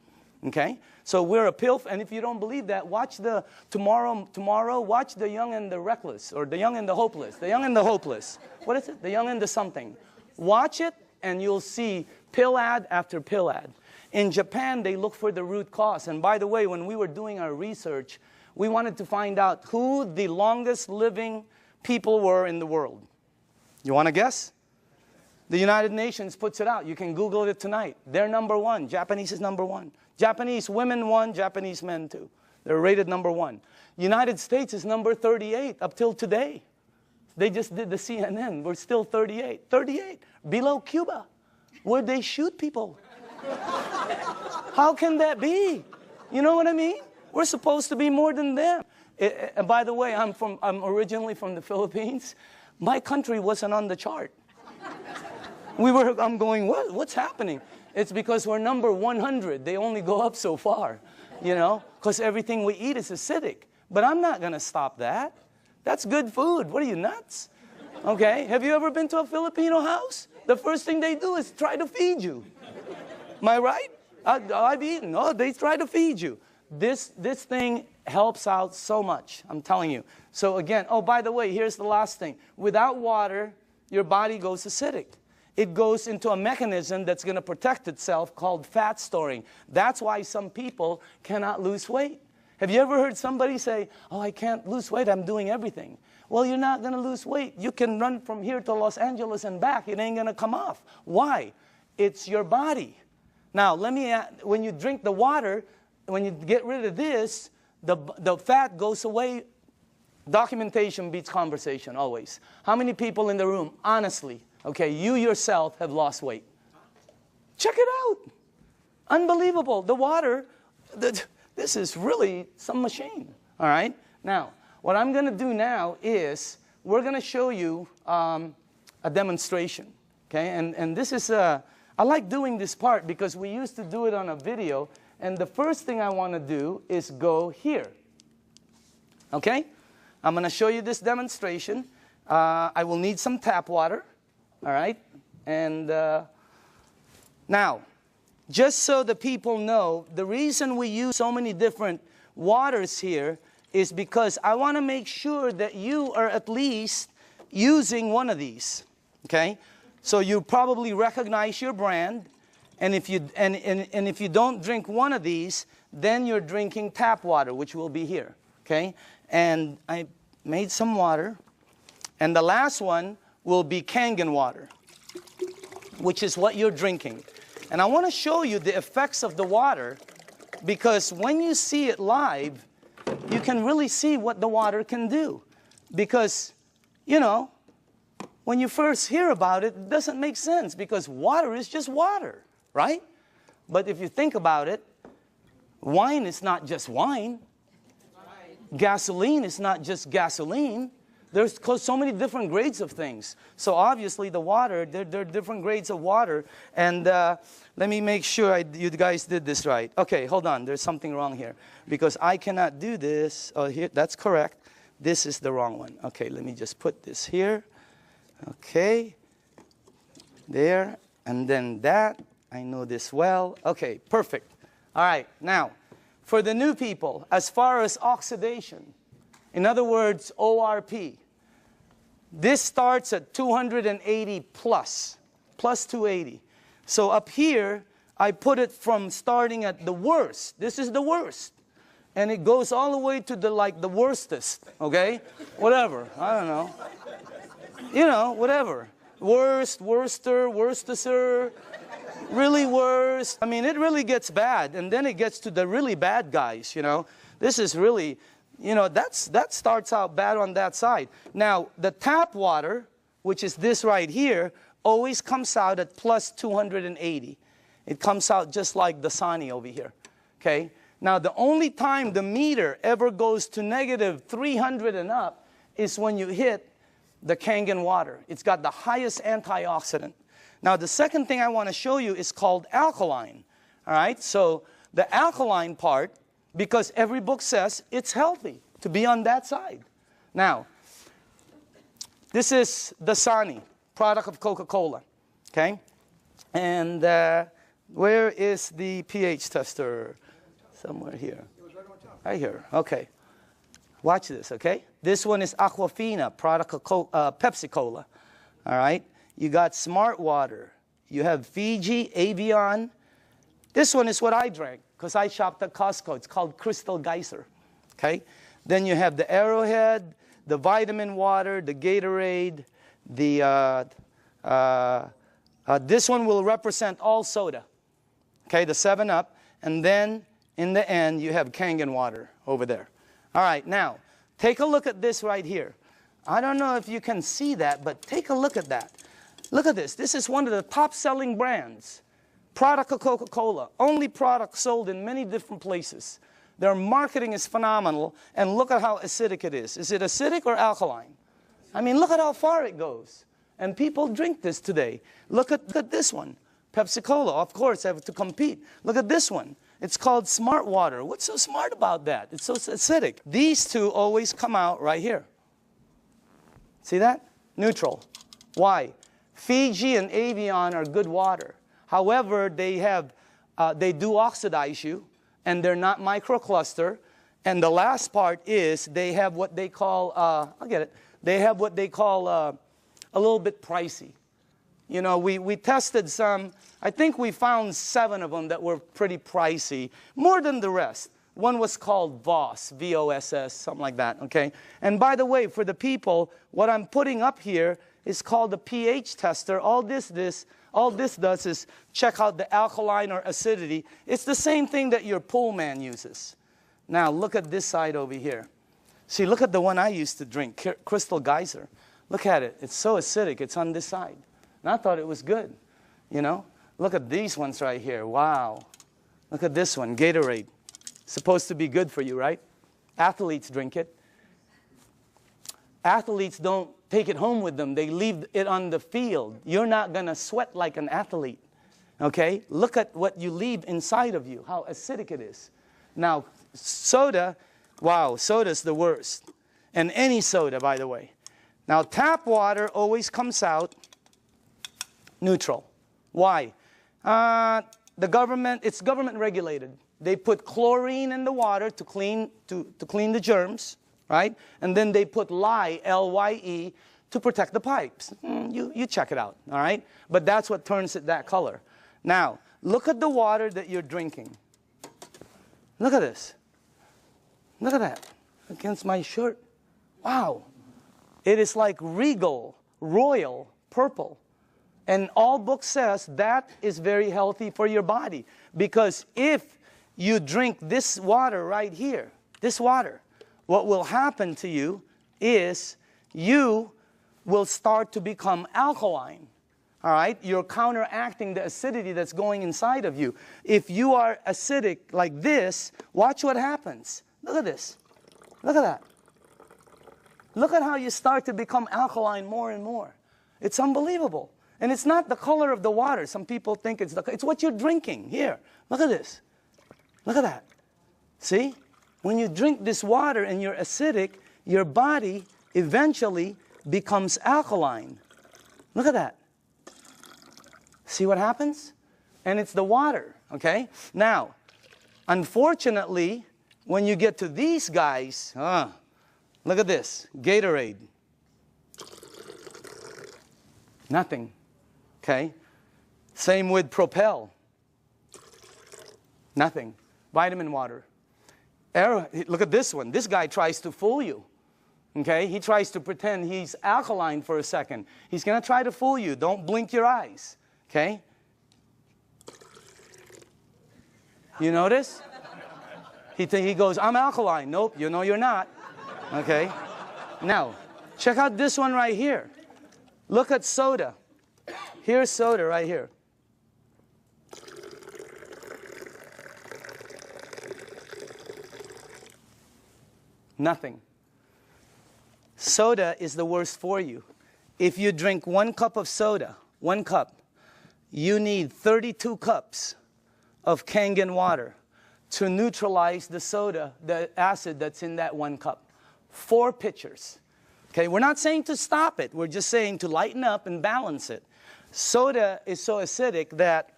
Okay? So we're a pill, and if you don't believe that, watch the tomorrow, watch The Young and the Reckless, or The Young and the Hopeless. The Young and the Hopeless. What is it? The Young and the something. Watch it, and you'll see pill ad after pill ad. In Japan, they look for the root cause. And by the way, when we were doing our research, we wanted to find out who the longest living people were in the world. You want to guess? The United Nations puts it out. You can Google it tonight. They're number one. Japanese is number one. Japanese women won, Japanese men too. They're rated number one. United States is number 38 up till today. They just did the CNN. We're still 38. 38. Below Cuba, where they shoot people. How can that be? You know what I mean? We're supposed to be more than them. And by the way, I'm originally from the Philippines. My country wasn't on the chart. I'm going, what's happening? It's because we're number 100. They only go up so far, you know, because everything we eat is acidic. But I'm not going to stop that. That's good food. What are you, nuts? Okay, have you ever been to a Filipino house? The first thing they do is try to feed you. Am I right? I've eaten. Oh, they try to feed you. This thing helps out so much, I'm telling you. So again, oh, by the way, here's the last thing. Without water, your body goes acidic. It goes into a mechanism that's going to protect itself called fat storing. That's why some people cannot lose weight. Have you ever heard somebody say, oh, I can't lose weight, I'm doing everything? Well, you're not going to lose weight. You can run from here to Los Angeles and back. It ain't going to come off. Why? It's your body. Now, when you drink the water, when you get rid of this, the fat goes away. Documentation beats conversation, always. How many people in the room, honestly, okay, you yourself have lost weight? Check it out. Unbelievable. The water, this is really some machine, all right? Now, what I'm going to do now is we're going to show you a demonstration, okay? And this is, I like doing this part because we used to do it on a video, and the first thing I want to do is go here, okay? I'm going to show you this demonstration. I will need some tap water, all right? And now, just so the people know, the reason we use so many different waters here is because I want to make sure that you are at least using one of these, okay? So you probably recognize your brand, and if you if you don't drink one of these, then you're drinking tap water, which will be here, okay? And I made some water, and the last one will be Kangen water, which is what you're drinking. And I want to show you the effects of the water, because when you see it live, you can really see what the water can do. Because, you know, when you first hear about it, it doesn't make sense, because water is just water, right? But if you think about it, wine is not just wine. Gasoline is not just gasoline. There's so many different grades of things. So obviously the water, there are different grades of water. And let me make sure you guys did this right. Okay, hold on. There's something wrong here. Because I cannot do this. Oh, here, that's correct. This is the wrong one. Okay, let me just put this here. Okay. There. And then that. I know this well. Okay, perfect. All right, now, for the new people, as far as oxidation, in other words, ORP, this starts at 280 plus 280. So up here, I put it from starting at the worst. This is the worst. And it goes all the way to the worstest, okay? Whatever, I don't know. You know, whatever. Worst, worster, worstester, really worst. I mean, it really gets bad. And then it gets to the really bad guys, you know. This is really... You know, that starts out bad on that side. Now, the tap water, which is this right here, always comes out at plus 280. It comes out just like the Dasani over here, okay? Now, the only time the meter ever goes to negative 300 and up is when you hit the Kangen water. It's got the highest antioxidant. Now, the second thing I want to show you is called alkaline, all right? So the alkaline part because every book says it's healthy to be on that side. Now, this is Dasani, product of Coca-Cola, okay? And where is the pH tester? Somewhere here. It was right on top. Right here, okay. Watch this, okay? This one is Aquafina, product of Pepsi-Cola, all right? You got Smart Water. You have Fiji, Avion. This one is what I drank because I shopped at Costco. It's called Crystal Geyser, okay? Then you have the Arrowhead, the vitamin water, the Gatorade, the, this one will represent all soda, okay, the 7-Up. And then in the end, you have Kangen water over there. All right, now, take a look at this right here. I don't know if you can see that, but take a look at that. Look at this. This is one of the top-selling brands. Product of Coca-Cola. Only product sold in many different places. Their marketing is phenomenal, and look at how acidic it is. Is it acidic or alkaline? I mean, look at how far it goes. And people drink this today. Look at this one. Pepsi-Cola, of course, have to compete. Look at this one. It's called Smart Water. What's so smart about that? It's so acidic. These two always come out right here. See that? Neutral. Why? Fiji and Avion are good water. However, they do oxidize you, and they're not microcluster. And the last part is they have what they call, I'll get it, they have what they call a little bit pricey. You know, we tested some. I think we found 7 of them that were pretty pricey, more than the rest. One was called Voss, V-O-S-S, something like that, okay? And by the way, for the people, what I'm putting up here is called the pH tester. All this does is check out the alkaline or acidity. It's the same thing that your pool man uses. Now, look at this side over here. See, look at the one I used to drink, Crystal Geyser. Look at it. It's so acidic. It's on this side. And I thought it was good, you know? Look at these ones right here. Wow. Look at this one, Gatorade. Supposed to be good for you, right? Athletes drink it. Athletes don't take it home with them. They leave it on the field. You're not going to sweat like an athlete, okay? Look at what you leave inside of you, how acidic it is. Now, soda, wow, soda's the worst. And any soda, by the way. Now, tap water always comes out neutral. Why? The government, it's government regulated. They put chlorine in the water to clean the germs, right? And then they put lye, L-Y-E, to protect the pipes. You check it out, all right? But that's what turns it that color. Now, look at the water that you're drinking. Look at this. Look at that. Against my shirt. Wow. It is like regal, royal, purple. And all book says that is very healthy for your body. Because if you drink this water right here, this water, what will happen to you is you will start to become alkaline. All right? You're counteracting the acidity that's going inside of you. If you are acidic like this, watch what happens. Look at this. Look at that. Look at how you start to become alkaline more and more. It's unbelievable. And it's not the color of the water. Some people think it's what you're drinking. Here, look at this. Look at that. See? When you drink this water and you're acidic, your body eventually becomes alkaline. Look at that. See what happens? And it's the water, okay? Now, unfortunately, when you get to these guys, look at this, Gatorade. Nothing. Okay? Same with Propel. Nothing. Vitamin water. Look at this one. This guy tries to fool you. Okay? He tries to pretend he's alkaline for a second. He's going to try to fool you. Don't blink your eyes. Okay? You notice? He goes, I'm alkaline. Nope, you know you're not. Okay? Now, check out this one right here. Look at soda. Here's soda right here. Nothing. Soda is the worst for you. If you drink 1 cup of soda, 1 cup, you need 32 cups of Kangen water to neutralize the soda, the acid that's in that 1 cup. 4 pitchers. Okay, we're not saying to stop it. We're just saying to lighten up and balance it. Soda is so acidic that,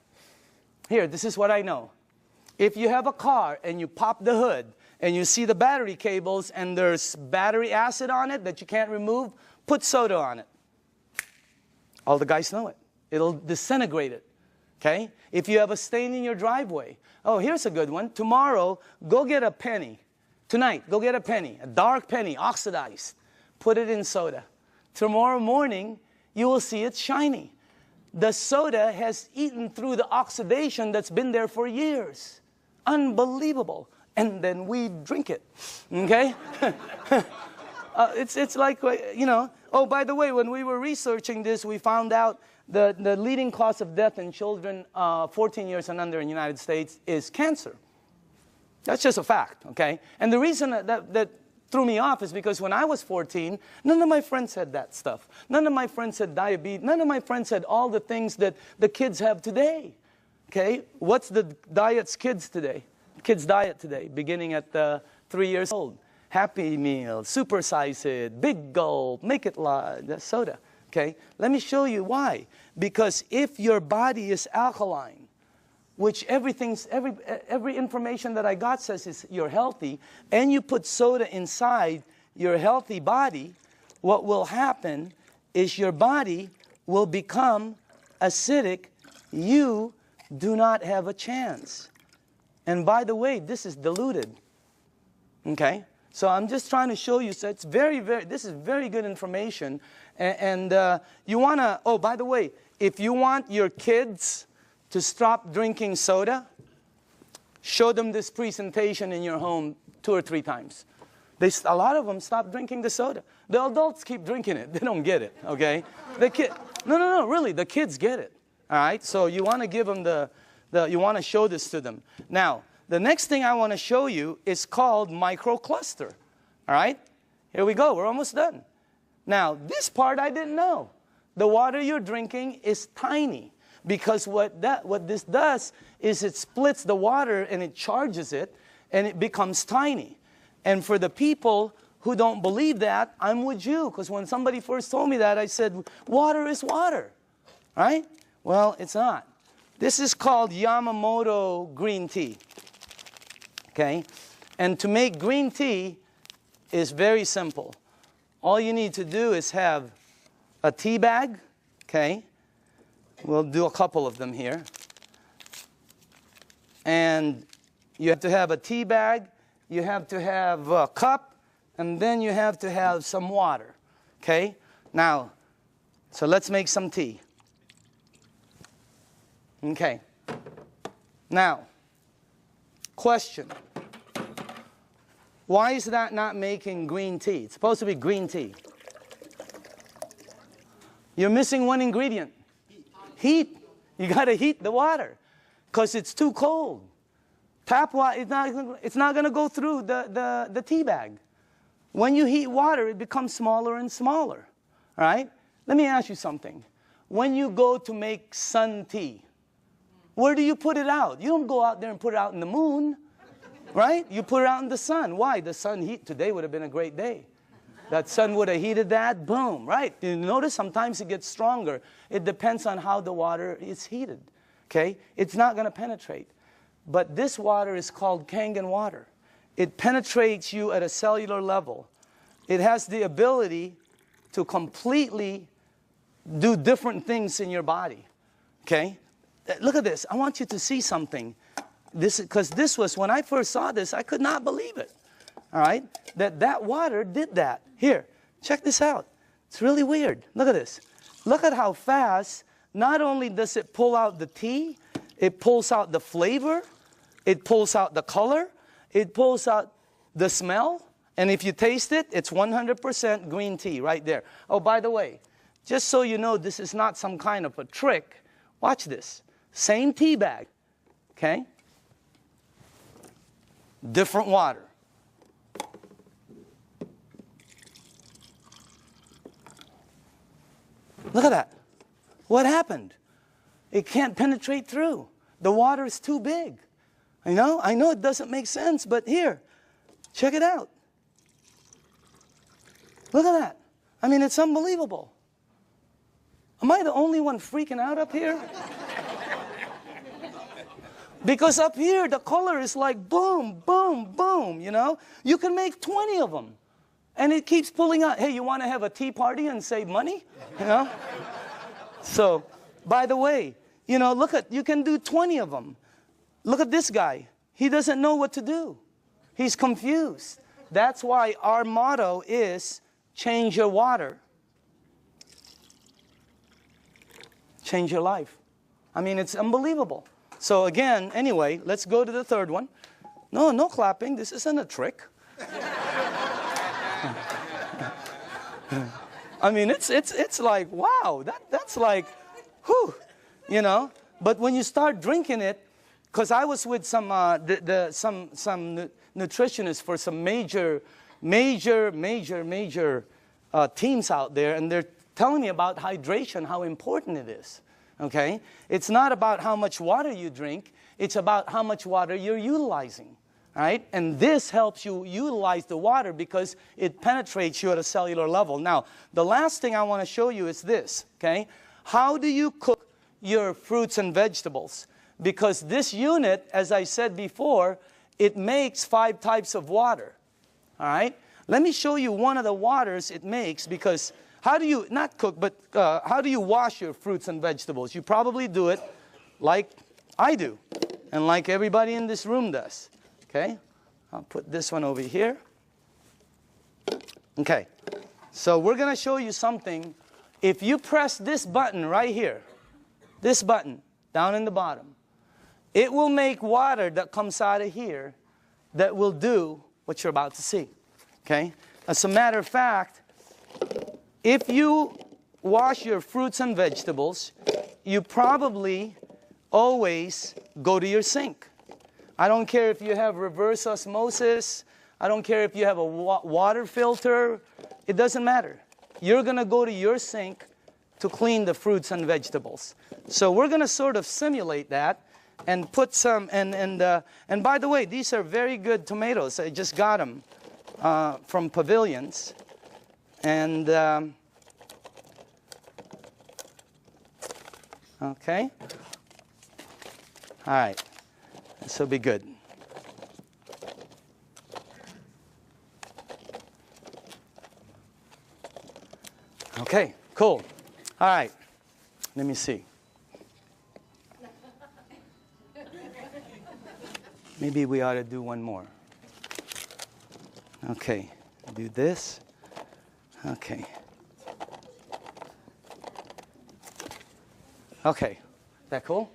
here, this is what I know. If you have a car and you pop the hood and you see the battery cables and there's battery acid on it that you can't remove, put soda on it. All the guys know it. It'll disintegrate it. Okay? If you have a stain in your driveway, oh, here's a good one. Tomorrow, go get a penny. Tonight, go get a penny, a dark penny, oxidized. Put it in soda. Tomorrow morning, you will see it's shiny. The soda has eaten through the oxidation that's been there for years. Unbelievable. And then we drink it. Okay? It's like, you know. Oh, by the way, when we were researching this, we found out the leading cause of death in children 14 years and under in the United States is cancer. That's just a fact, okay? And the reason that threw me off is because when I was 14, none of my friends had that stuff. None of my friends had diabetes. None of my friends had all the things that the kids have today, okay? What's the diets kids today? Kids' diet today, beginning at 3 years old. Happy Meal, supersize it, big gulp, make it large, that's soda, okay? Let me show you why. Because if your body is alkaline, which every information that I got says is you're healthy, and you put soda inside your healthy body, what will happen is your body will become acidic. You do not have a chance. And by the way, this is diluted, okay? So I'm just trying to show you, so it's this is very good information. And you want to, oh, by the way, if you want your kids to stop drinking soda, show them this presentation in your home 2 or 3 times. A lot of them stop drinking the soda. The adults keep drinking it. They don't get it, okay? No, really, the kids get it, all right? So you want to give them you want to show this to them. Now, the next thing I want to show you is called microcluster, all right? Here we go. We're almost done. Now, this part I didn't know. The water you're drinking is tiny. Because what this does is it splits the water and it charges it and it becomes tiny. And for the people who don't believe that, I'm with you. Because when somebody first told me that, I said, water is water. Right? Well, it's not. This is called Yamamoto green tea. Okay? And to make green tea is very simple. All you need to do is have a tea bag. Okay? We'll do a couple of them here. And you have to have a tea bag, you have to have a cup, and then you have to have some water. Okay? Now, so let's make some tea. Okay. Now, question. Why is that not making green tea? It's supposed to be green tea. You're missing one ingredient. Heat. You got to heat the water because it's too cold. Tap water, it's not going to go through the tea bag. When you heat water, it becomes smaller and smaller. All right? Let me ask you something. When you go to make sun tea, where do you put it out? You don't go out there and put it out in the moon, right? You put it out in the sun. Why? The sun heat. Today would have been a great day. That sun would have heated that, boom, right? You notice sometimes it gets stronger. It depends on how the water is heated, okay? It's not going to penetrate. But this water is called Kangen water. It penetrates you at a cellular level. It has the ability to completely do different things in your body, okay? Look at this. I want you to see something. Because this was, when I first saw this, I could not believe it. All right? That water did that. Here, check this out. It's really weird. Look at this. Look at how fast, not only does it pull out the tea, it pulls out the flavor, it pulls out the color, it pulls out the smell, and if you taste it, it's 100% green tea right there. Oh, by the way, just so you know, this is not some kind of a trick. Watch this. Same tea bag, okay? Different water. Look at that. What happened? It can't penetrate through. The water is too big. I know it doesn't make sense, but here, check it out. Look at that. I mean, it's unbelievable. Am I the only one freaking out up here? Because up here, the color is like boom, boom, boom, you know? You can make 20 of them. And it keeps pulling out. Hey, you want to have a tea party and save money? You know? So, by the way, you know, look at, you can do 20 of them. Look at this guy. He doesn't know what to do. He's confused. That's why our motto is change your water. Change your life. I mean, it's unbelievable. So again, anyway, let's go to the third one. No clapping. This isn't a trick. I mean, it's like, wow, that's like, whew, you know. But when you start drinking it, because I was with some nutritionists for some major teams out there, and they're telling me about hydration, how important it is. Okay? It's not about how much water you drink, it's about how much water you're utilizing. Right? And this helps you utilize the water because it penetrates you at a cellular level. Now, the last thing I want to show you is this. Okay? How do you cook your fruits and vegetables? Because this unit, as I said before, it makes 5 types of water. All right? Let me show you one of the waters it makes, because how do you, not cook, but how do you wash your fruits and vegetables? You probably do it like I do, and like everybody in this room does. Okay? I'll put this one over here. Okay. So we're going to show you something. If you press this button right here, this button down in the bottom, it will make water that comes out of here that will do what you're about to see. Okay? As a matter of fact, if you wash your fruits and vegetables, you probably always go to your sink. I don't care if you have reverse osmosis. I don't care if you have a water filter. It doesn't matter. You're going to go to your sink to clean the fruits and vegetables. So we're going to sort of simulate that and put some, and by the way, these are very good tomatoes. I just got them from Pavilions. And, okay. All right. This will be good. Okay, cool. All right. Let me see. Maybe we ought to do one more. Okay. Do this. Okay. Okay. That cool?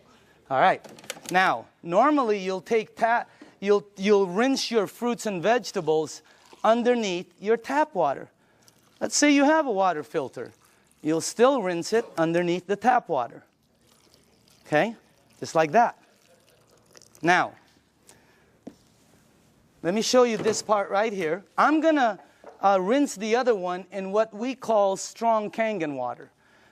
All right. Now, normally you'll take you'll rinse your fruits and vegetables underneath your tap water. Let's say you have a water filter. You'll still rinse it underneath the tap water. Okay? Just like that. Now, let me show you this part right here. I'm going to rinse the other one in what we call strong Kangen water.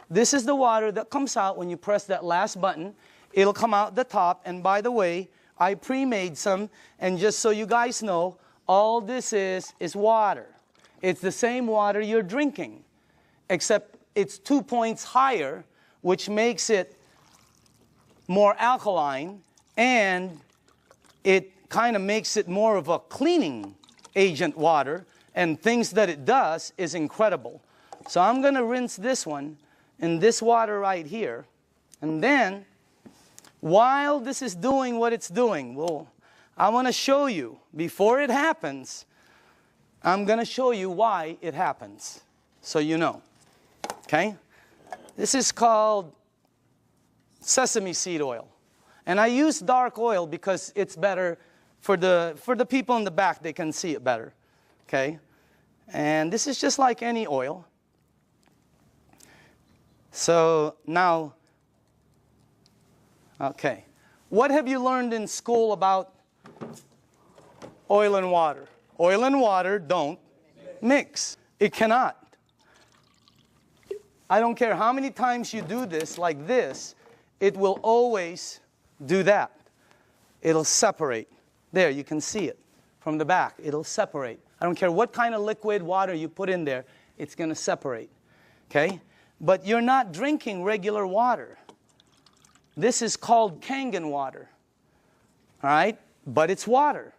This is the water that comes out when you press that last button. It'll come out the top. And by the way, I pre-made some. And just so you guys know, all this is water. It's the same water you're drinking, except it's 2 points higher, which makes it more alkaline, and it kind of makes it more of a cleaning agent water, and things that it does is incredible. So I'm going to rinse this one in this water right here, and then while this is doing what it's doing, well, I want to show you, before it happens, I'm going to show you why it happens, so you know. Okay? This is called sesame seed oil. And I use dark oil because it's better for the people in the back. They can see it better. Okay? And this is just like any oil. So now, okay. What have you learned in school about oil and water? Oil and water don't mix. It cannot. I don't care how many times you do this like this, it will always do that. it'll separate. There, you can see it from the back. It'll separate. I don't care what kind of liquid water you put in there, it's going to separate. Okay? But you're not drinking regular water. This is called Kangen water. All right? But it's water.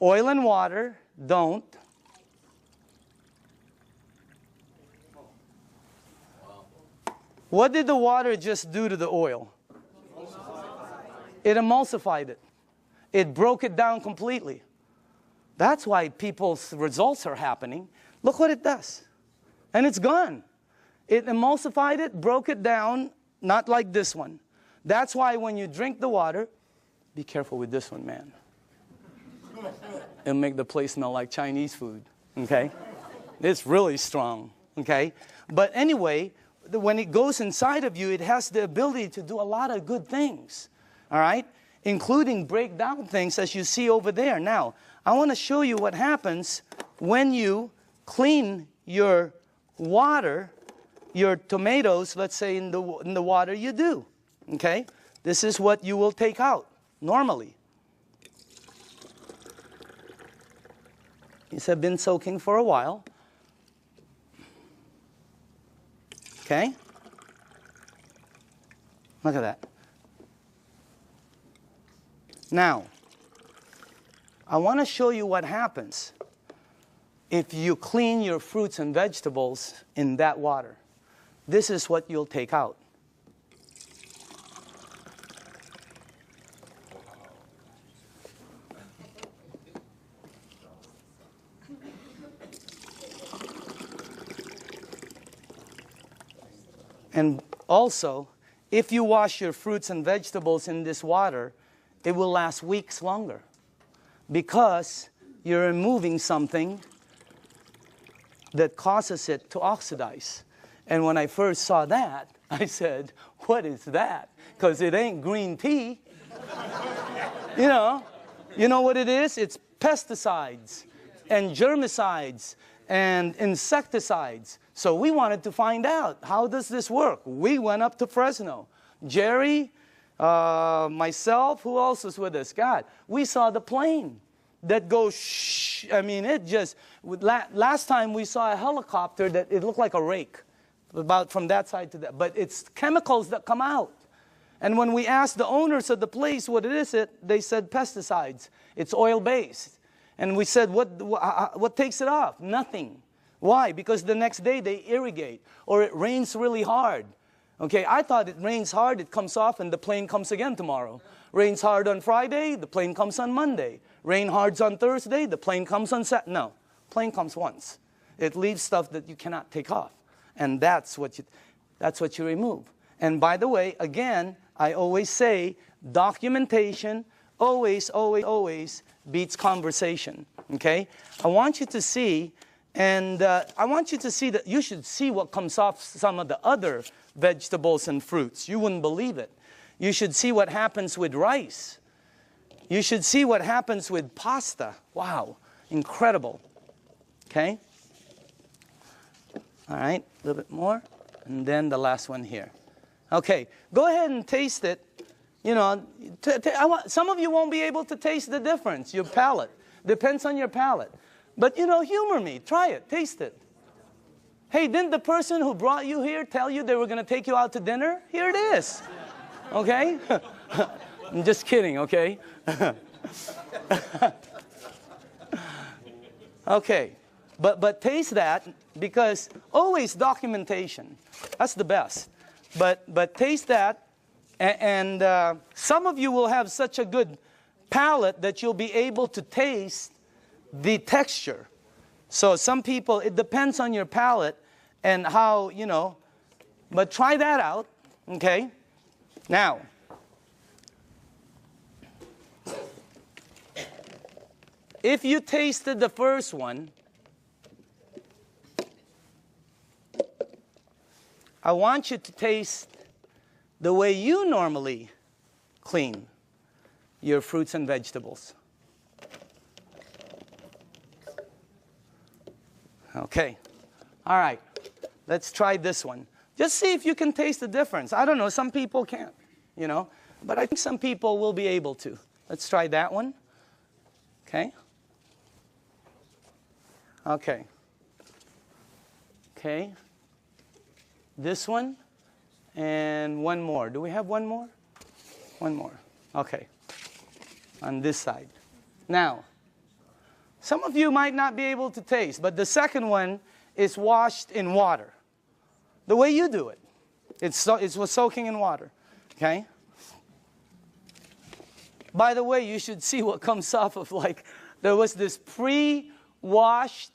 Oil and water don't. What did the water just do to the oil? It emulsified it. It broke it down completely. That's why people's results are happening. Look what it does. And it's gone. It emulsified it, broke it down, not like this one. That's why when you drink the water, be careful with this one, man. It'll make the place smell like Chinese food, okay? It's really strong, okay? But anyway, when it goes inside of you, it has the ability to do a lot of good things, all right? Including break down things as you see over there. Now, I want to show you what happens when you clean your water, your tomatoes, let's say in the water you do, okay? This is what you will take out normally. These have been soaking for a while. Okay? Look at that. Now, I want to show you what happens if you clean your fruits and vegetables in that water. This is what you'll take out. And also, if you wash your fruits and vegetables in this water, it will last weeks longer because you're removing something that causes it to oxidize. And when I first saw that, I said, what is that? Because it ain't green tea. You know what it is? It's pesticides and germicides and insecticides. So we wanted to find out, how does this work? We went up to Fresno. Jerry, myself, who else was with us? God, we saw the plane that goes shh. I mean, it just, last time we saw a helicopter that it looked like a rake, about from that side to that. But it's chemicals that come out. And when we asked the owners of the place what it is, they said pesticides. It's oil-based. And we said, what takes it off? Nothing. Why? Because the next day they irrigate, or it rains really hard. Okay, I thought it rains hard, it comes off, and the plane comes again tomorrow. Rains hard on Friday, the plane comes on Monday. Rain hard on Thursday, the plane comes on Saturday. No, plane comes once. It leaves stuff that you cannot take off. And that's what you remove. And by the way, again, I always say, documentation always, always, always beats conversation. Okay? I want you to see, and I want you to see that you should see what comes off some of the other vegetables and fruits. You wouldn't believe it. You should see what happens with rice. You should see what happens with pasta. Wow, incredible. Okay? All right, a little bit more. And then the last one here. Okay, go ahead and taste it. You know, some of you won't be able to taste the difference, your palate. Depends on your palate. But, you know, humor me. Try it. Taste it. Hey, didn't the person who brought you here tell you they were going to take you out to dinner? Here it is. Okay? I'm just kidding, okay? Okay. But taste that, because always documentation. That's the best. But taste that, and some of you will have such a good palate that you'll be able to taste the texture. So some people, it depends on your palate and how, you know, but try that out, okay? Now, if you tasted the first one, I want you to taste the way you normally clean your fruits and vegetables. Okay. All right. Let's try this one. Just see if you can taste the difference. I don't know. Some people can't, you know. But I think some people will be able to. Let's try that one. Okay. Okay. Okay. This one. And one more. Do we have one more? One more. Okay. On this side. Now, some of you might not be able to taste, but the second one is washed in water. The way you do it. It was soaking in water. Okay? By the way, you should see what comes off of, like, there was this pre-washed,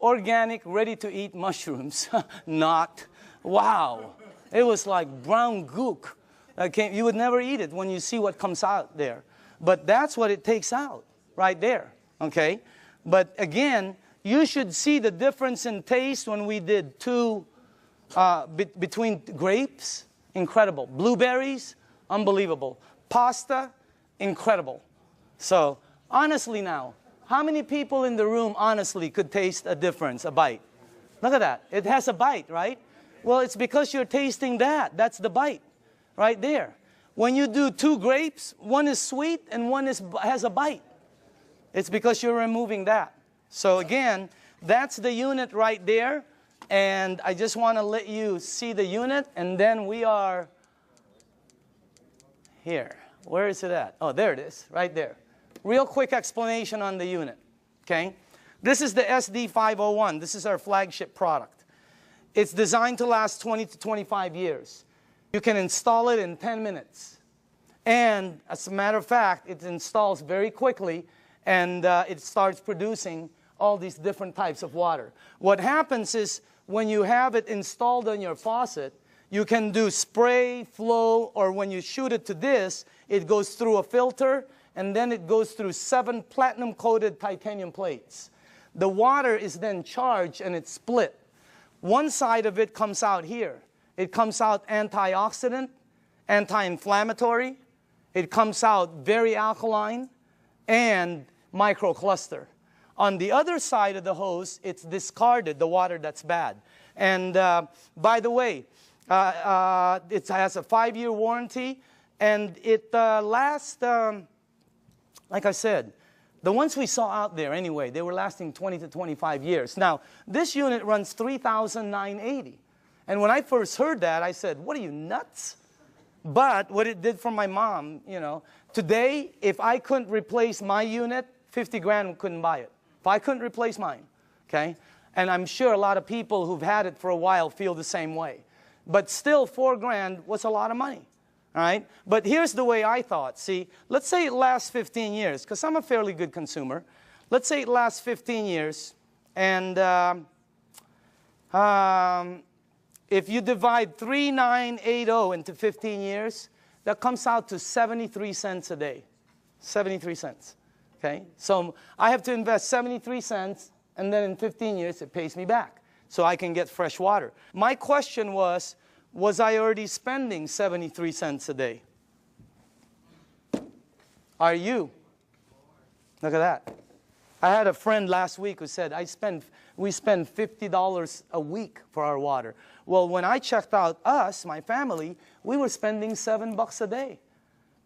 organic, ready-to-eat mushrooms. Not. Wow. It was like brown gook. You would never eat it when you see what comes out there. But that's what it takes out right there. Okay? But again, you should see the difference in taste when we did between grapes. Incredible. Blueberries. Unbelievable. Pasta. Incredible. So, honestly now, how many people in the room honestly could taste a difference, a bite? Look at that. It has a bite, right? Well, it's because you're tasting that. That's the bite right there. When you do 2 grapes, one is sweet and one has a bite. It's because you're removing that. So again, that's the unit right there. And I just want to let you see the unit. And then we are here. Where is it at? Oh, there it is, right there. Real quick explanation on the unit. Okay? This is the SD501. This is our flagship product. It's designed to last 20 to 25 years. You can install it in 10 minutes. And as a matter of fact, it installs very quickly, and it starts producing all these different types of water. What happens is when you have it installed on your faucet, you can do spray, flow, or when you shoot it to this, it goes through a filter, and then it goes through 7 platinum-coated titanium plates. The water is then charged, and it's split. One side of it comes out here. It comes out antioxidant, anti-inflammatory. It comes out very alkaline and microcluster. On the other side of the hose, it's discarded, the water that's bad. And by the way, it has a 5-year warranty, and it lasts, like I said, the ones we saw out there anyway, they were lasting 20 to 25 years. Now, this unit runs $3,980. And when I first heard that, I said, what are you, nuts? But what it did for my mom, you know, today, if I couldn't replace my unit, 50 grand couldn't buy it. If I couldn't replace mine, okay? And I'm sure a lot of people who've had it for a while feel the same way. But still, 4 grand was a lot of money. All right? But here's the way I thought. See, let's say it lasts 15 years, because I'm a fairly good consumer. Let's say it lasts 15 years, and if you divide 3,980 into 15 years, that comes out to 73 cents a day. 73 cents. Okay? So I have to invest 73 cents, and then in 15 years, it pays me back, so I can get fresh water. My question was I already spending 73 cents a day? Are you? Look at that. I had a friend last week who said, we spend $50 a week for our water. Well, when I checked out us, my family, we were spending $7 a day.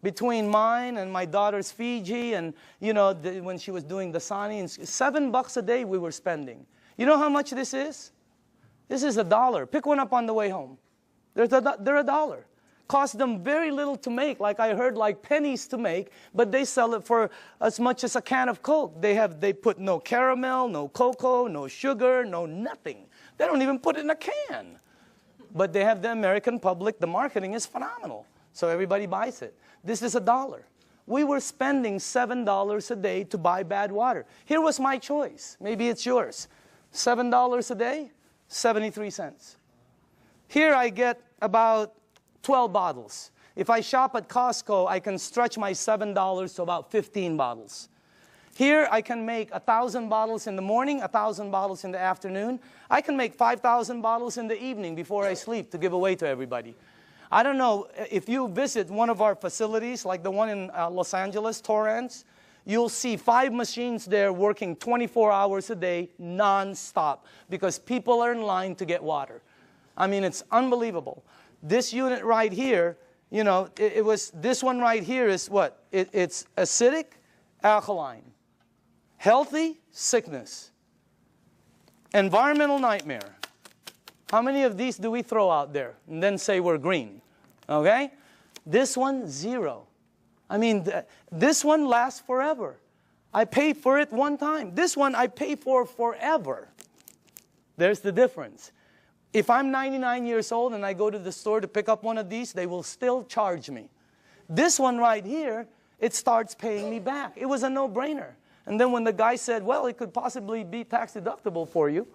Between mine and my daughter's Fiji and, you know, when she was doing the Sani, $7 a day we were spending. You know how much this is? This is $1. Pick one up on the way home. They're $1. Cost them very little to make, like I heard, like pennies to make, but they sell it for as much as a can of Coke. They put no caramel, no cocoa, no sugar, no nothing. They don't even put it in a can. But they have the American public, the marketing is phenomenal. So everybody buys it. This is $1. We were spending $7 a day to buy bad water. Here was my choice. Maybe it's yours. $7 a day, 73 cents. Here I get about 12 bottles. If I shop at Costco, I can stretch my $7 to about 15 bottles. Here I can make 1,000 bottles in the morning, 1,000 bottles in the afternoon. I can make 5,000 bottles in the evening before I sleep to give away to everybody. I don't know, if you visit one of our facilities, like the one in Los Angeles, Torrance, you'll see 5 machines there working 24 hours a day, non-stop, because people are in line to get water. I mean, it's unbelievable. This unit right here you know, it was, this one right here is what? It's acidic, alkaline. Healthy, sickness. Environmental nightmare. How many of these do we throw out there and then say we're green? Okay? This one, 0. I mean, this one lasts forever. I pay for it one time. This one I pay for forever. There's the difference. If I'm 99 years old and I go to the store to pick up one of these, they will still charge me. This one right here, it starts paying me back. It was a no-brainer. And then when the guy said, well, it could possibly be tax deductible for you,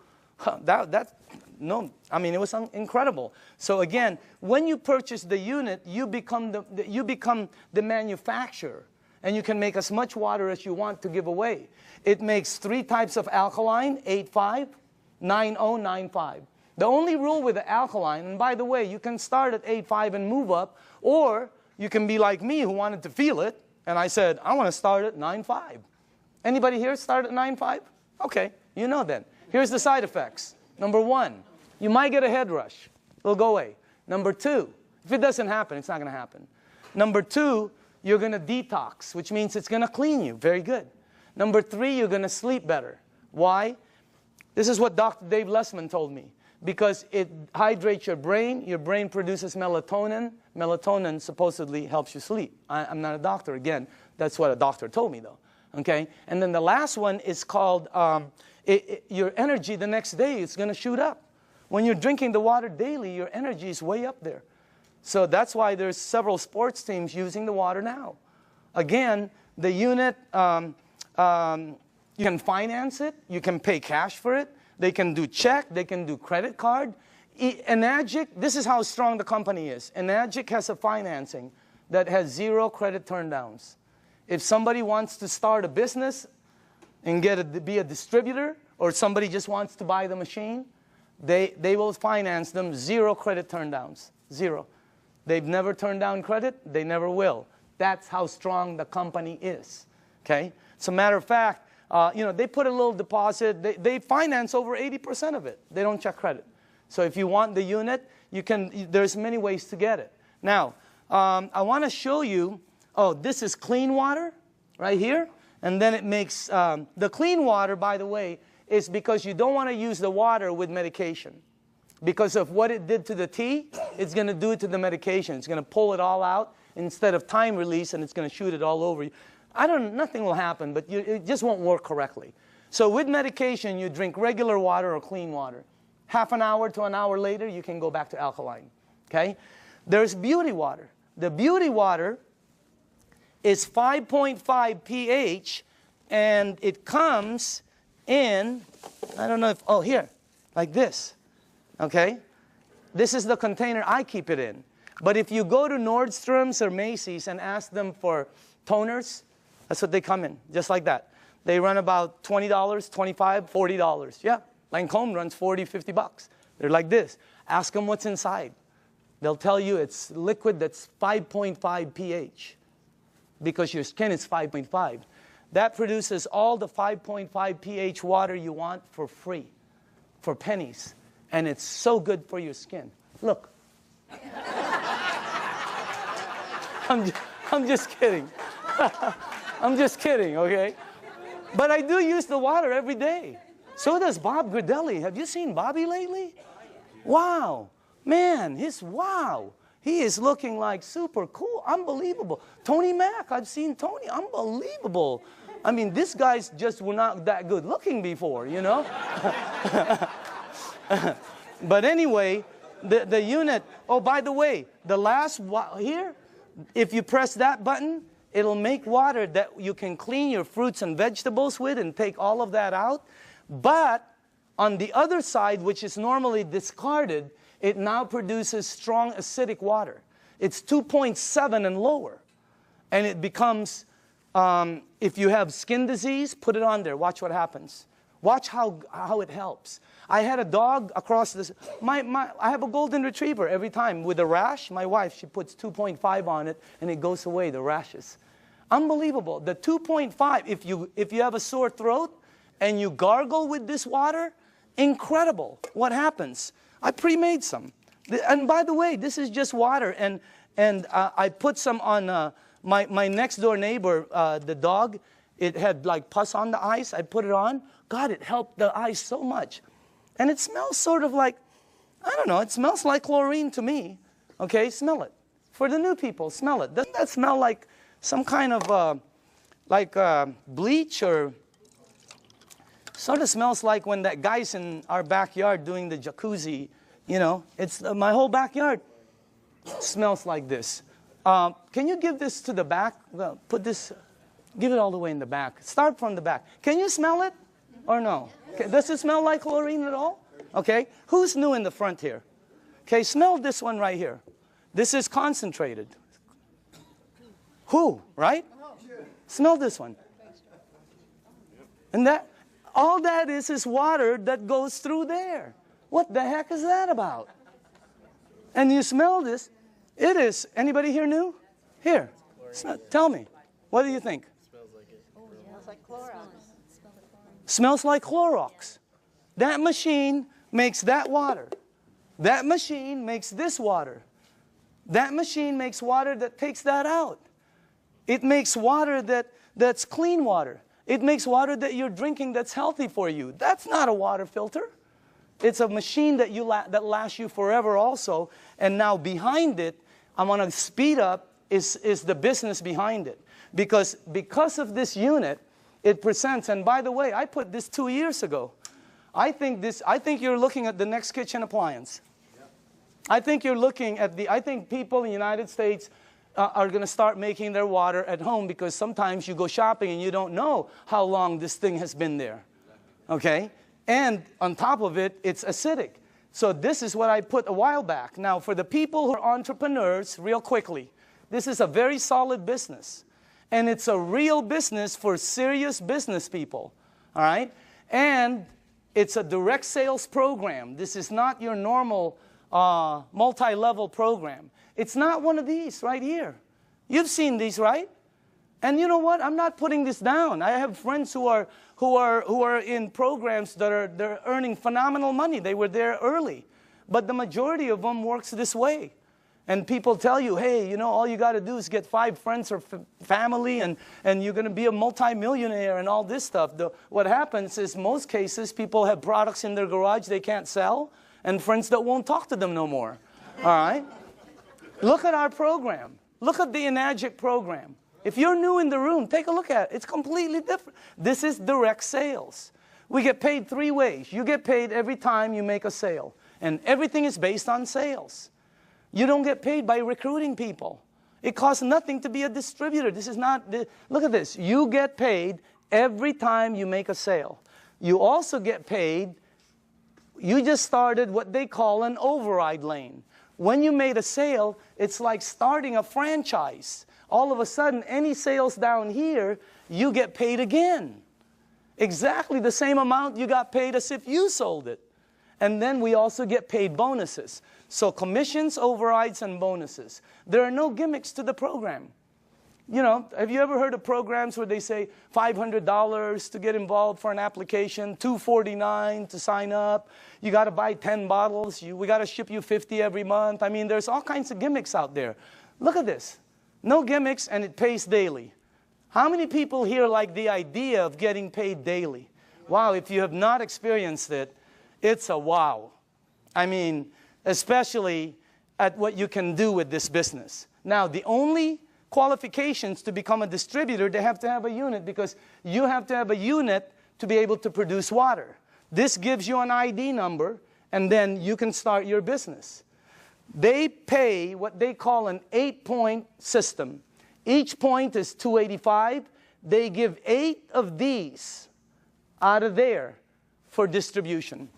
no, I mean, it was incredible. So again, when you purchase the unit, you become the manufacturer. And you can make as much water as you want to give away. It makes 3 types of alkaline, 8.5, 9.0, 9.5. The only rule with the alkaline, and by the way, you can start at 8.5 and move up, or you can be like me who wanted to feel it, and I said, I want to start at 9.5. Anybody here start at 9.5? Okay, you know then. Here's the side effects. Number 1, you might get a head rush. It'll go away. Number 2, if it doesn't happen, it's not going to happen. Number 2, you're going to detox, which means it's going to clean you. Very good. Number 3, you're going to sleep better. Why? This is what Dr. Dave Lessman told me. Because it hydrates your brain produces melatonin. Melatonin supposedly helps you sleep. I'm not a doctor. Again, that's what a doctor told me, though. Okay? And then the last one is called your energy the next day is going to shoot up. When you're drinking the water daily, your energy is way up there. So that's why there's several sports teams using the water now. Again, the unit, you can finance it. You can pay cash for it. They can do check. They can do credit card. Enagic, this is how strong the company is. Enagic has a financing that has 0 credit turndowns. If somebody wants to start a business and be a distributor, or somebody just wants to buy the machine, they will finance them 0 credit turndowns. 0. They've never turned down credit. They never will. That's how strong the company is. Okay? As a matter of fact, you know, they put a little deposit. They finance over 80% of it. They don't check credit. So if you want the unit, there's many ways to get it. Now, I want to show you, this is clean water right here. And then it makes, the clean water, by the way, is because you don't want to use the water with medication. Because of what it did to the tea, it's going to do it to the medication. It's going to pull it all out instead of time release, and it's going to shoot it all over you. Nothing will happen, but it just won't work correctly. So with medication, you drink regular water or clean water. Half an hour to an hour later, you can go back to alkaline. Okay? There's beauty water. The beauty water is 5.5 pH, and it comes in, I don't know if, here, like this. Okay? This is the container I keep it in. But if you go to Nordstrom's or Macy's and ask them for toners, that's what they come in, just like that. They run about $20, $25, $40. Yeah, Lancome runs $40, $50. They're like this. Ask them what's inside. They'll tell you it's liquid that's 5.5 pH because your skin is 5.5. That produces all the 5.5 pH water you want for free, for pennies. And it's so good for your skin. Look. I'm just kidding. I'm just kidding, okay? But I do use the water every day. So does Bob Gridelli. Have you seen Bobby lately? Wow. Man, wow. He is looking like super cool. Unbelievable. Tony Mack, I've seen Tony. Unbelievable. I mean, these guys just were not that good looking before, you know? But anyway, the unit, by the way, the last here, if you press that button, it'll make water that you can clean your fruits and vegetables with and take all of that out. But on the other side, which is normally discarded, it now produces strong acidic water. It's 2.7 and lower. And it becomes, if you have skin disease, put it on there. Watch what happens. Watch how it helps. I had a dog across this. I have a golden retriever every time with a rash. My wife, she puts 2.5 on it, and it goes away, the rashes. Unbelievable. The 2.5, if you have a sore throat and you gargle with this water, incredible. What happens? I pre-made some. And by the way, this is just water. And I put some on my next door neighbor, the dog. It had like pus on the ice. I put it on. God, it helped the ice so much. And it smells sort of like, I don't know, it smells like chlorine to me. Okay, smell it. For the new people, smell it. Doesn't that smell like some kind of bleach, or sort of smells like when that guy's in our backyard doing the jacuzzi, you know? It's my whole backyard smells like this. Can you give this to the back? Well, put this, give it all the way in the back. Start from the back. Can you smell it or no? Okay. Does it smell like chlorine at all? Okay. Who's new in the front here? Okay, smell this one right here. This is concentrated. Who, right? Smell this one. And that, all that is water that goes through there. What the heck is that about? And you smell this. It is, anybody here new? Here, tell me. What do you think? Smells like it. Smells like Clorox. Smells like Clorox. That machine makes that water. That machine makes this water. That machine makes water that takes that out. It makes water that's clean water. It makes water that you're drinking that's healthy for you. That's not a water filter. It's a machine that that lasts you forever also. And now behind it, I'm going to speed up, is the business behind it. Because of this unit, it presents, and by the way, I put this 2 years ago. I think you're looking at the next kitchen appliance. I think you're looking at I think people in the United States are going to start making their water at home, because sometimes you go shopping and you don't know how long this thing has been there. Okay? And on top of it, it's acidic. So this is what I put a while back. Now, for the people who are entrepreneurs, real quickly, this is a very solid business. And it's a real business for serious business people. All right? And it's a direct sales program. This is not your normal multi-level program. It's not one of these right here. You've seen these, right? And you know what? I'm not putting this down. I have friends who are in programs they're earning phenomenal money. They were there early. But the majority of them works this way. And people tell you, hey, you know, all you got to do is get 5 friends or family, and you're going to be a multimillionaire and all this stuff. What happens is, most cases, people have products in their garage they can't sell, and friends that won't talk to them no more. All right? Look at our program. Look at the Enagic program. If you're new in the room, take a look at it. It's completely different. This is direct sales. We get paid 3 ways. You get paid every time you make a sale. And everything is based on sales. You don't get paid by recruiting people. It costs nothing to be a distributor. This is not, look at this. You get paid every time you make a sale. You also get paid, you just started what they call an override lane. When you made a sale, it's like starting a franchise. All of a sudden, any sales down here, you get paid again. Exactly the same amount you got paid as if you sold it. And then we also get paid bonuses. So commissions, overrides, and bonuses. There are no gimmicks to the program. You know, have you ever heard of programs where they say $500 to get involved for an application, $249 to sign up, you got to buy 10 bottles, we got to ship you 50 every month. I mean, there's all kinds of gimmicks out there. Look at this. No gimmicks, and it pays daily. How many people here like the idea of getting paid daily? Wow, if you have not experienced it, it's a wow. I mean, especially at what you can do with this business. Now, the only qualifications to become a distributor, they have to have a unit, because you have to have a unit to be able to produce water. This gives you an ID number, and then you can start your business. They pay what they call an 8-point system. Each point is $285. They give 8 of these out of there for distribution.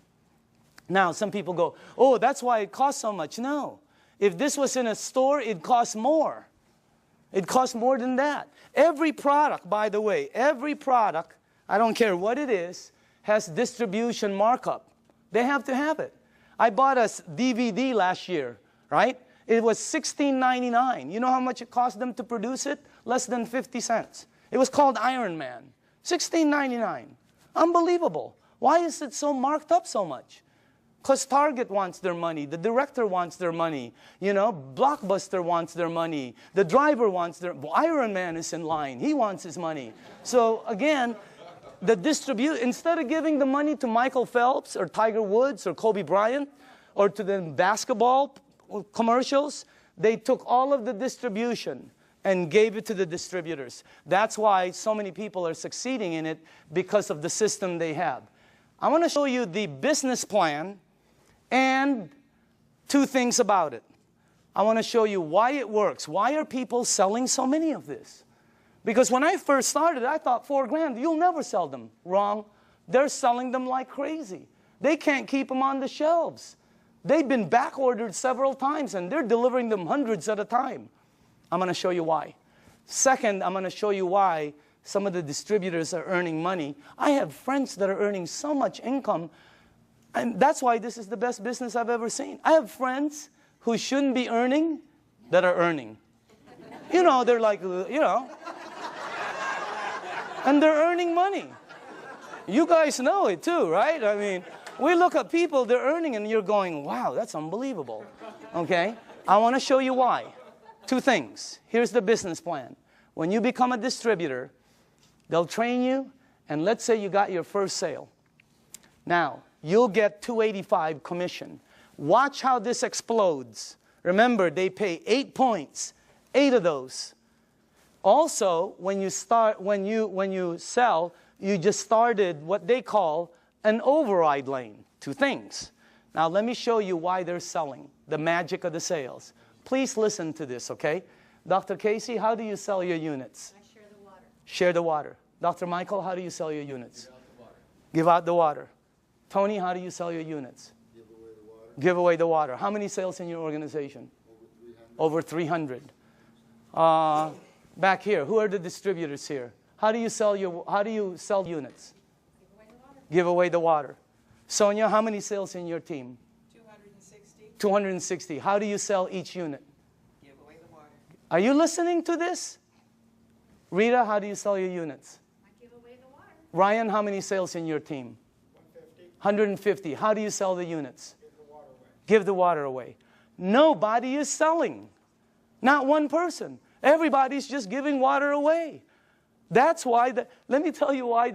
Now, some people go, oh, that's why it costs so much. No. If this was in a store, it costs more. It costs more than that. Every product, by the way, every product, I don't care what it is, has distribution markup. They have to have it. I bought a DVD last year, right? It was $16.99. You know how much it cost them to produce it? Less than 50 cents. It was called Iron Man. $16.99. Unbelievable. Why is it so marked up so much? Because Target wants their money, the director wants their money, you know, Blockbuster wants their money, the driver wants their, Iron Man is in line, he wants his money. So again, instead of giving the money to Michael Phelps or Tiger Woods or Kobe Bryant or to the basketball commercials, they took all of the distribution and gave it to the distributors. That's why so many people are succeeding in it, because of the system they have. I want to show you the business plan and two things about it. I want to show you why it works. Why are people selling so many of this? Because when I first started, I thought $4,000, you'll never sell them. Wrong. They're selling them like crazy. They can't keep them on the shelves. They've been back ordered several times, and they're delivering them hundreds at a time. I'm going to show you why. Second, I'm going to show you why some of the distributors are earning money. I have friends that are earning so much income, and that's why this is the best business I've ever seen. I have friends who shouldn't be earning that are earning. You know, they're like, you know, and they're earning money. You guys know it too, right? I mean, we look at people, they're earning, and you're going, wow, that's unbelievable. Okay? I want to show you why. Two things. Here's the business plan. When you become a distributor, they'll train you, and let's say you got your first sale. Now, you'll get $285 commission. Watch how this explodes. Remember, they pay 8 points, 8 of those. Also, when you sell, you just started what they call an override lane. Two things. Now, let me show you why they're selling, the magic of the sales. Please listen to this, okay? Dr. Casey, how do you sell your units? I share the water. Share the water. Dr. Michael, how do you sell your units? Give out the water. Tony, how do you sell your units? Give away the water. Give away the water. How many sales in your organization? Over 300. Over 300. Back here, who are the distributors here? How do you sell units? Give away the water. Sonia, how many sales in your team? 260. 260. How do you sell each unit? Give away the water. Are you listening to this? Rita, how do you sell your units? I give away the water. Ryan, how many sales in your team? 150. How do you sell the units? Give the water away. Give the water away. Nobody is selling. Not one person. Everybody's just giving water away. That's why, let me tell you why.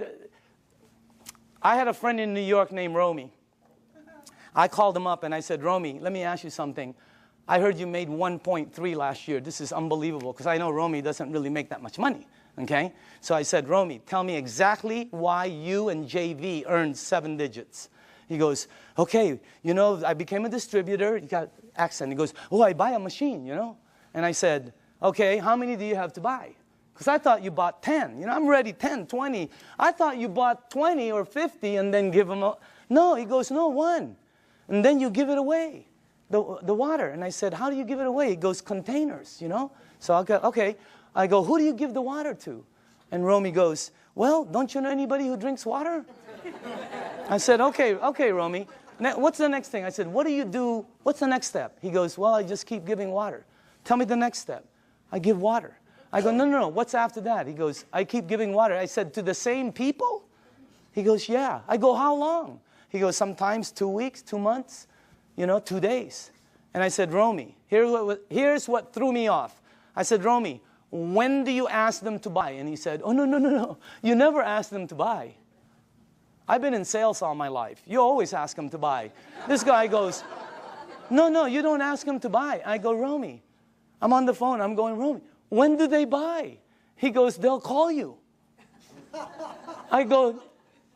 I had a friend in New York named Romy. I called him up and I said, Romy, let me ask you something. I heard you made 1.3 last year. This is unbelievable, because I know Romy doesn't really make that much money. Okay? So I said, Romy, tell me exactly why you and JV earned 7 digits. He goes, okay, you know, I became a distributor. He got accent. He goes, oh, I buy a machine, you know. And I said, okay, how many do you have to buy? Because I thought you bought 10. You know, I'm ready 10, 20. I thought you bought 20 or 50 and then give them a... No, he goes, no, 1. And then you give it away, the water. And I said, how do you give it away? He goes, containers, you know. So I go, okay. I go, who do you give the water to? And Romy goes, well, don't you know anybody who drinks water? I said, okay, Romy. What's the next thing? I said, what do you do? What's the next step? He goes, well, I just keep giving water. Tell me the next step. I give water. I go, no. What's after that? He goes, I keep giving water. I said, to the same people? He goes, yeah. I go, how long? He goes, sometimes 2 weeks, 2 months, you know, 2 days. And I said, Romy, here's what threw me off. I said, Romy, when do you ask them to buy? And he said, oh, no. You never ask them to buy. I've been in sales all my life. You always ask them to buy. This guy goes, no, you don't ask them to buy. I go, Romy, I'm on the phone. I'm going, Romy, when do they buy? He goes, they'll call you. I go,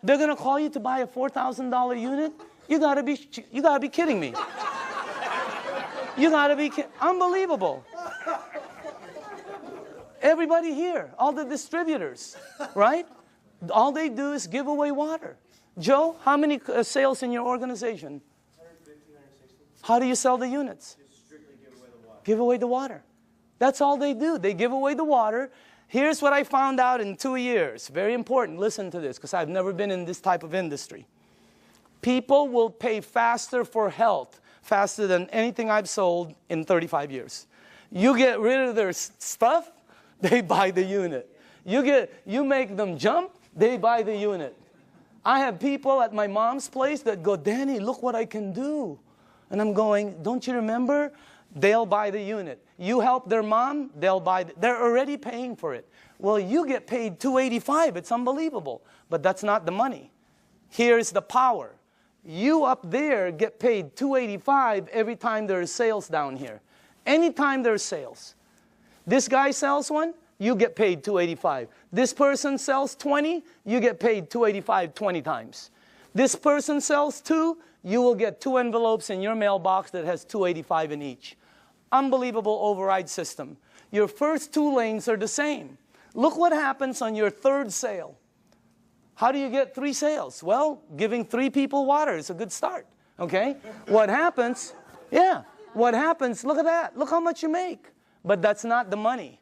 they're going to call you to buy a $4,000 unit? You got to be kidding me. You got to be kidding. Unbelievable. Everybody here, all the distributors, right? All they do is give away water. Joe, how many sales in your organization? 150, 160. How do you sell the units? Just strictly give away the water. Give away the water. That's all they do. They give away the water. Here's what I found out in 2 years. Very important. Listen to this, because I've never been in this type of industry. People will pay faster for health, faster than anything I've sold in 35 years. You get rid of their stuff, they buy the unit. You make them jump, they buy the unit. I have people at my mom's place that go, Danny, look what I can do. And I'm going, don't you remember? They'll buy the unit. You help their mom, they'll buy. They're already paying for it. Well, you get paid $285. It's unbelievable. But that's not the money. Here's the power. You up there get paid $285 every time there's sales down here. Anytime there's sales. This guy sells one, you get paid $285. This person sells 20, you get paid $285 20 times. This person sells 2, you will get 2 envelopes in your mailbox that has $285 in each. Unbelievable override system. Your first 2 lanes are the same. Look what happens on your 3rd sale. How do you get 3 sales? Well, giving 3 people water is a good start, okay? What happens, what happens, look at that. Look how much you make. But that's not the money.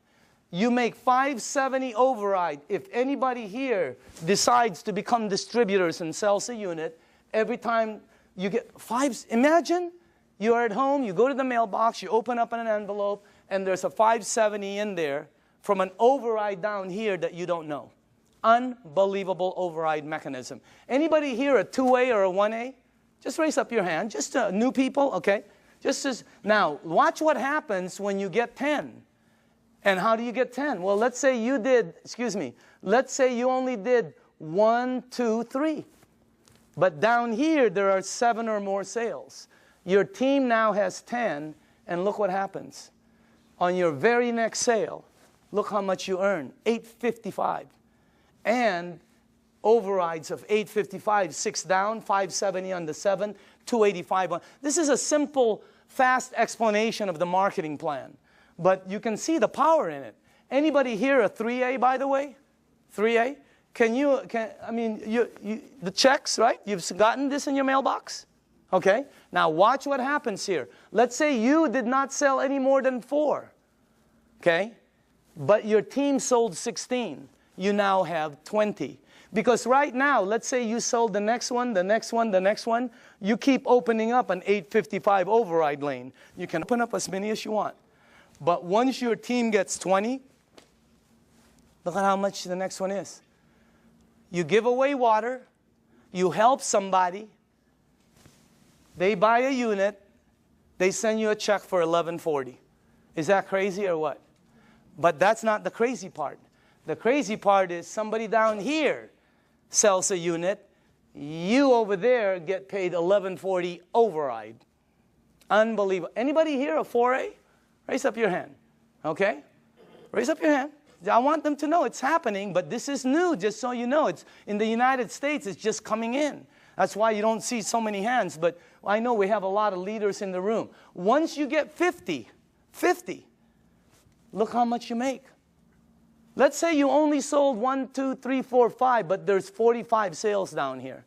You make $570 override. If anybody here decides to become distributors and sells a unit, every time you get imagine you're at home, you go to the mailbox, you open up an envelope, and there's a $570 in there from an override down here that you don't know. Unbelievable override mechanism. Anybody here a 2A or a 1A? Just raise up your hand. Just new people, okay? Now, watch what happens when you get 10. And how do you get 10? Well, let's say you did, let's say you only did 1, 2, 3. But down here, there are 7 or more sales. Your team now has 10, and look what happens. On your very next sale, look how much you earn, $855. And overrides of $855, 6 down, $570 on the 7, $285 on. This is a simple, fast explanation of the marketing plan. But you can see the power in it. Anybody here a 3A, by the way? 3A? The checks, right? You've gotten this in your mailbox? Okay? Now watch what happens here. Let's say you did not sell any more than 4. Okay? But your team sold 16. You now have 20. Because right now, let's say you sold the next one, the next one, the next one. You keep opening up an 855 override lane. You can open up as many as you want. But once your team gets 20, look at how much the next one is. You give away water. You help somebody. They buy a unit. They send you a check for $1140. Is that crazy or what? But that's not the crazy part. The crazy part is somebody down here sells a unit. You over there get paid $1140 override. Unbelievable. Anybody here a 4A? Raise up your hand. Okay? Raise up your hand. I want them to know it's happening, but this is new, just so you know. It's in the United States, it's just coming in. That's why you don't see so many hands, but I know we have a lot of leaders in the room. Once you get 50, look how much you make. Let's say you only sold 1, 2, 3, 4, 5, but there's 45 sales down here.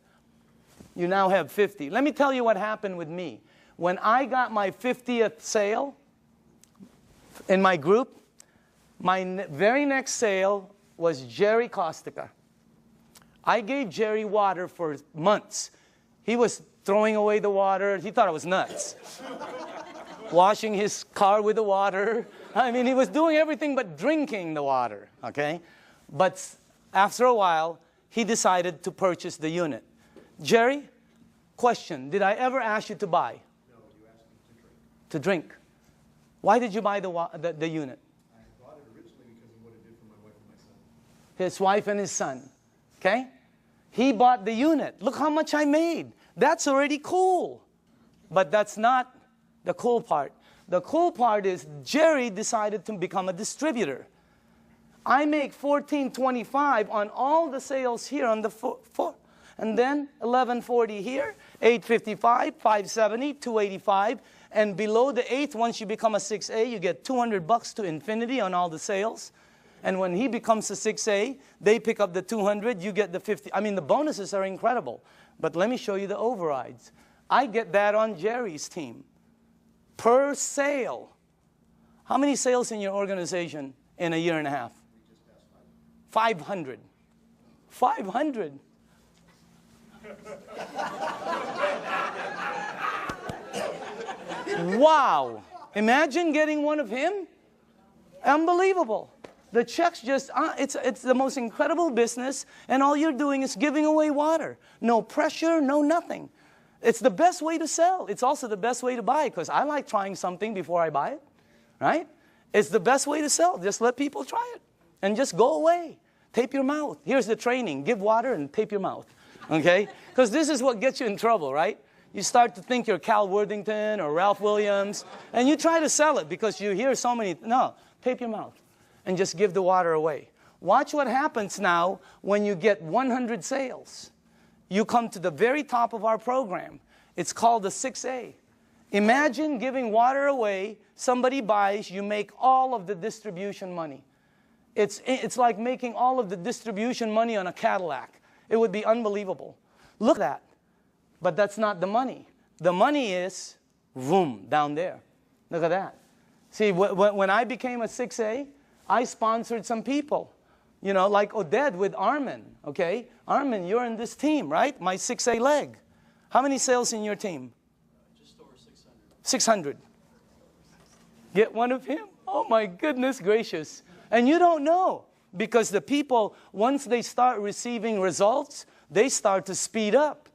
You now have 50. Let me tell you what happened with me. When I got my 50th sale in my group, my very next sale was Jerry Costica. I gave Jerry water for months. He was throwing away the water. He thought I was nuts. Washing his car with the water. I mean, he was doing everything but drinking the water, okay? But after a while, he decided to purchase the unit. Jerry, question, did I ever ask you to buy? No, you asked me to drink. Why did you buy the unit? I bought it originally because of what it did for my wife and my son. His wife and his son, okay? He bought the unit. Look how much I made. That's already cool. But that's not the cool part. The cool part is Jerry decided to become a distributor. I make $14.25 on all the sales here on the floor. And then $11.40 here, $8.55, $5.70, $2.85. And below the 8th, once you become a 6A, you get $200 to infinity on all the sales. And when he becomes a 6A, they pick up the 200, you get the 50. I mean, the bonuses are incredible. But let me show you the overrides. I get that on Jerry's team. Per sale. How many sales in your organization in a year and a half? 500. 500. Wow. Imagine getting one of him. Unbelievable. The checks just, it's the most incredible business, and all you're doing is giving away water. No pressure, no nothing. It's the best way to sell. It's also the best way to buy, because I like trying something before I buy it, right? It's the best way to sell. Just let people try it and just go away. Tape your mouth. Here's the training. Give water and tape your mouth, okay? Because this is what gets you in trouble, right? You start to think you're Cal Worthington or Ralph Williams, and you try to sell it because you hear so many. No, tape your mouth and just give the water away. Watch what happens now when you get 100 sales. You come to the very top of our program. It's called the 6A. Imagine giving water away, somebody buys, you make all of the distribution money. It's like making all of the distribution money on a Cadillac. It would be unbelievable. Look at that. But that's not the money. The money is, boom, down there. Look at that. See, when I became a 6A, I sponsored some people. You know, like Oded with Armin, okay? Armin, you're in this team, right? My 6A leg. How many sales in your team? Just over 600. 600. Get one of him? Oh my goodness gracious. And you don't know, because the people, once they start receiving results, they start to speed up.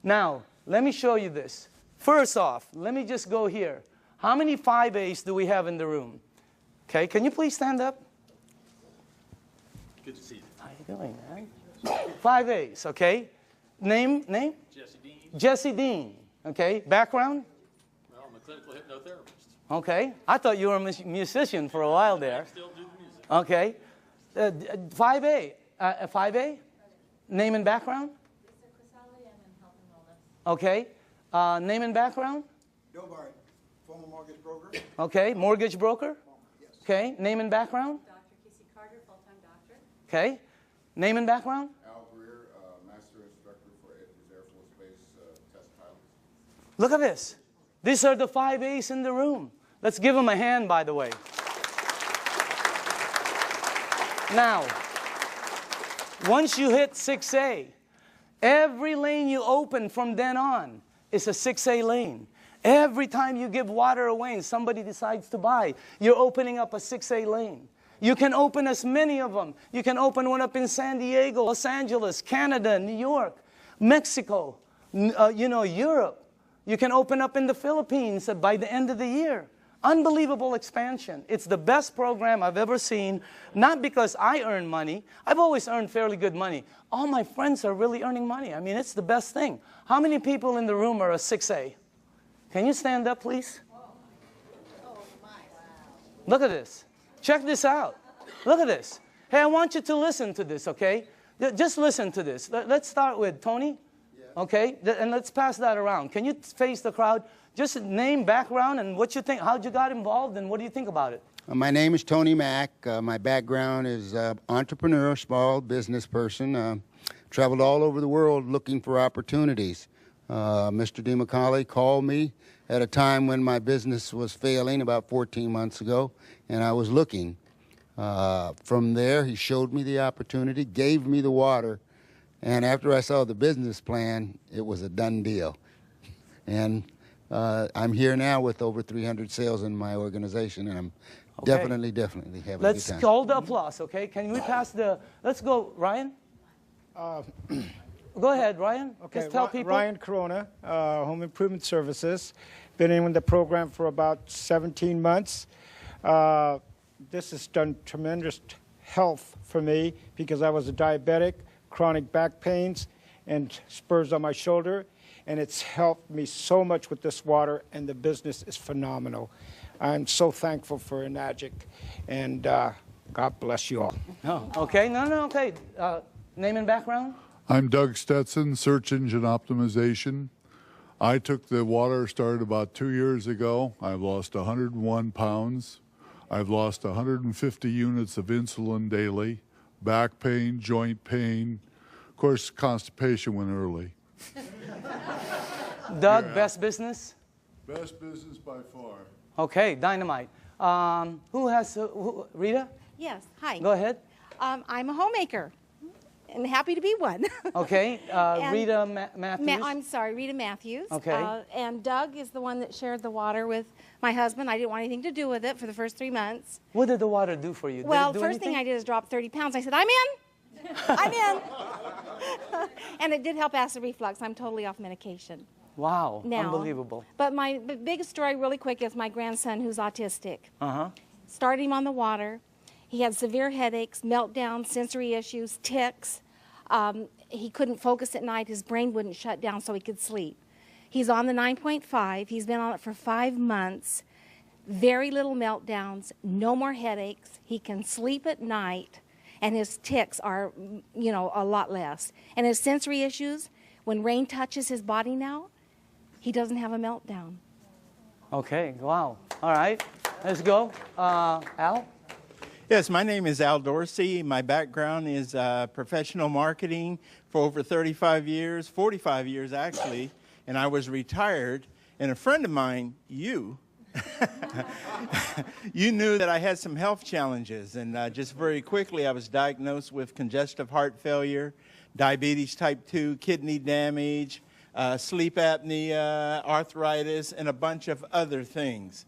Now, let me show you this. First off, let me just go here. How many 5As do we have in the room? Okay, can you please stand up? Good to see you. How you doing, man? 5As, okay? Name? Jesse Dean. Jesse Dean, okay? Background? Well, I'm a clinical hypnotherapist. Okay. I thought you were a musician for a while there. I still do the music. Okay. 5A. 5A? Name and background? Okay. Name and background? Joe Barrett, former mortgage broker. Okay. Mortgage broker? Yes. Okay. Name and background? Dr. Casey Carter, full-time doctor. Okay. Name and background? Al Greer, Master Instructor for Air Force Base Test Pilots. Look at this. These are the 5As in the room. Let's give them a hand, by the way. Now, once you hit 6A, every lane you open from then on is a 6A lane. Every time you give water away and somebody decides to buy, you're opening up a 6A lane. You can open as many of them. You can open one up in San Diego, Los Angeles, Canada, New York, Mexico, Europe. You can open up in the Philippines by the end of the year. Unbelievable expansion. It's the best program I've ever seen, not because I earn money. I've always earned fairly good money. All my friends are really earning money. I mean, it's the best thing. How many people in the room are a 6A? Can you stand up, please? Look at this. Check this out. Look at this. Hey, I want you to listen to this, okay? Just listen to this. Let's start with Tony, okay? And let's pass that around. Can you face the crowd? Just name, background, and what you think, how'd you got involved, and what do you think about it? My name is Tony Mack. My background is entrepreneur, small business person. Traveled all over the world looking for opportunities. Mr. Dimicale called me at a time when my business was failing about 14 months ago, and I was looking. From there, he showed me the opportunity, gave me the water, and after I saw the business plan, it was a done deal. And I'm here now with over 300 sales in my organization, and I'm definitely having a good time. Let's call the applause, okay? Can we pass the, let's go, Ryan? Go ahead, Ryan. Okay, Just tell people. Ryan Corona, Home Improvement Services. Been in the program for about 17 months. This has done tremendous health for me because I was a diabetic, chronic back pains, and spurs on my shoulder. And it's helped me so much with this water, and the business is phenomenal. I'm so thankful for Enagic, and God bless you all. Oh, okay. No, okay. Name and background? I'm Doug Stetson, Search Engine Optimization. I took the water, started about 2 years ago. I've lost 101 pounds. I've lost 150 units of insulin daily, back pain, joint pain. Of course, constipation went early. Doug, best business? Best business by far. Okay, dynamite. Who has, Rita? Yes, hi. Go ahead. I'm a homemaker. and happy to be one. Okay, And Rita Matthews. I'm sorry, Rita Matthews. Okay. And Doug is the one that shared the water with my husband. I didn't want anything to do with it for the first 3 months. What did the water do for you? Well, did it do first thing I anything? did is drop 30 pounds. I said, I'm in. I'm in. And it did help acid reflux. I'm totally off medication Wow, now. unbelievable. But my biggest story really quick is my grandson who's autistic. Uh-huh. Started him on the water. He had severe headaches, meltdowns, sensory issues, tics. He couldn't focus at night. His brain wouldn't shut down so he could sleep. He's on the 9.5. He's been on it for 5 months. Very little meltdowns, no more headaches. He can sleep at night, and his tics are, you know, a lot less. And his sensory issues, when rain touches his body now, he doesn't have a meltdown. Okay, wow. All right, let's go. Al? Yes, my name is Al Dorsey. My background is professional marketing for over 35 years, 45 years actually, and I was retired. And a friend of mine, you knew that I had some health challenges, and just very quickly I was diagnosed with congestive heart failure, diabetes type 2, kidney damage, sleep apnea, arthritis, and a bunch of other things.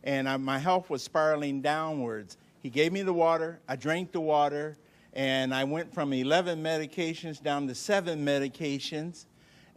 And my health was spiraling downwards. He gave me the water, I drank the water, and I went from 11 medications down to 7 medications.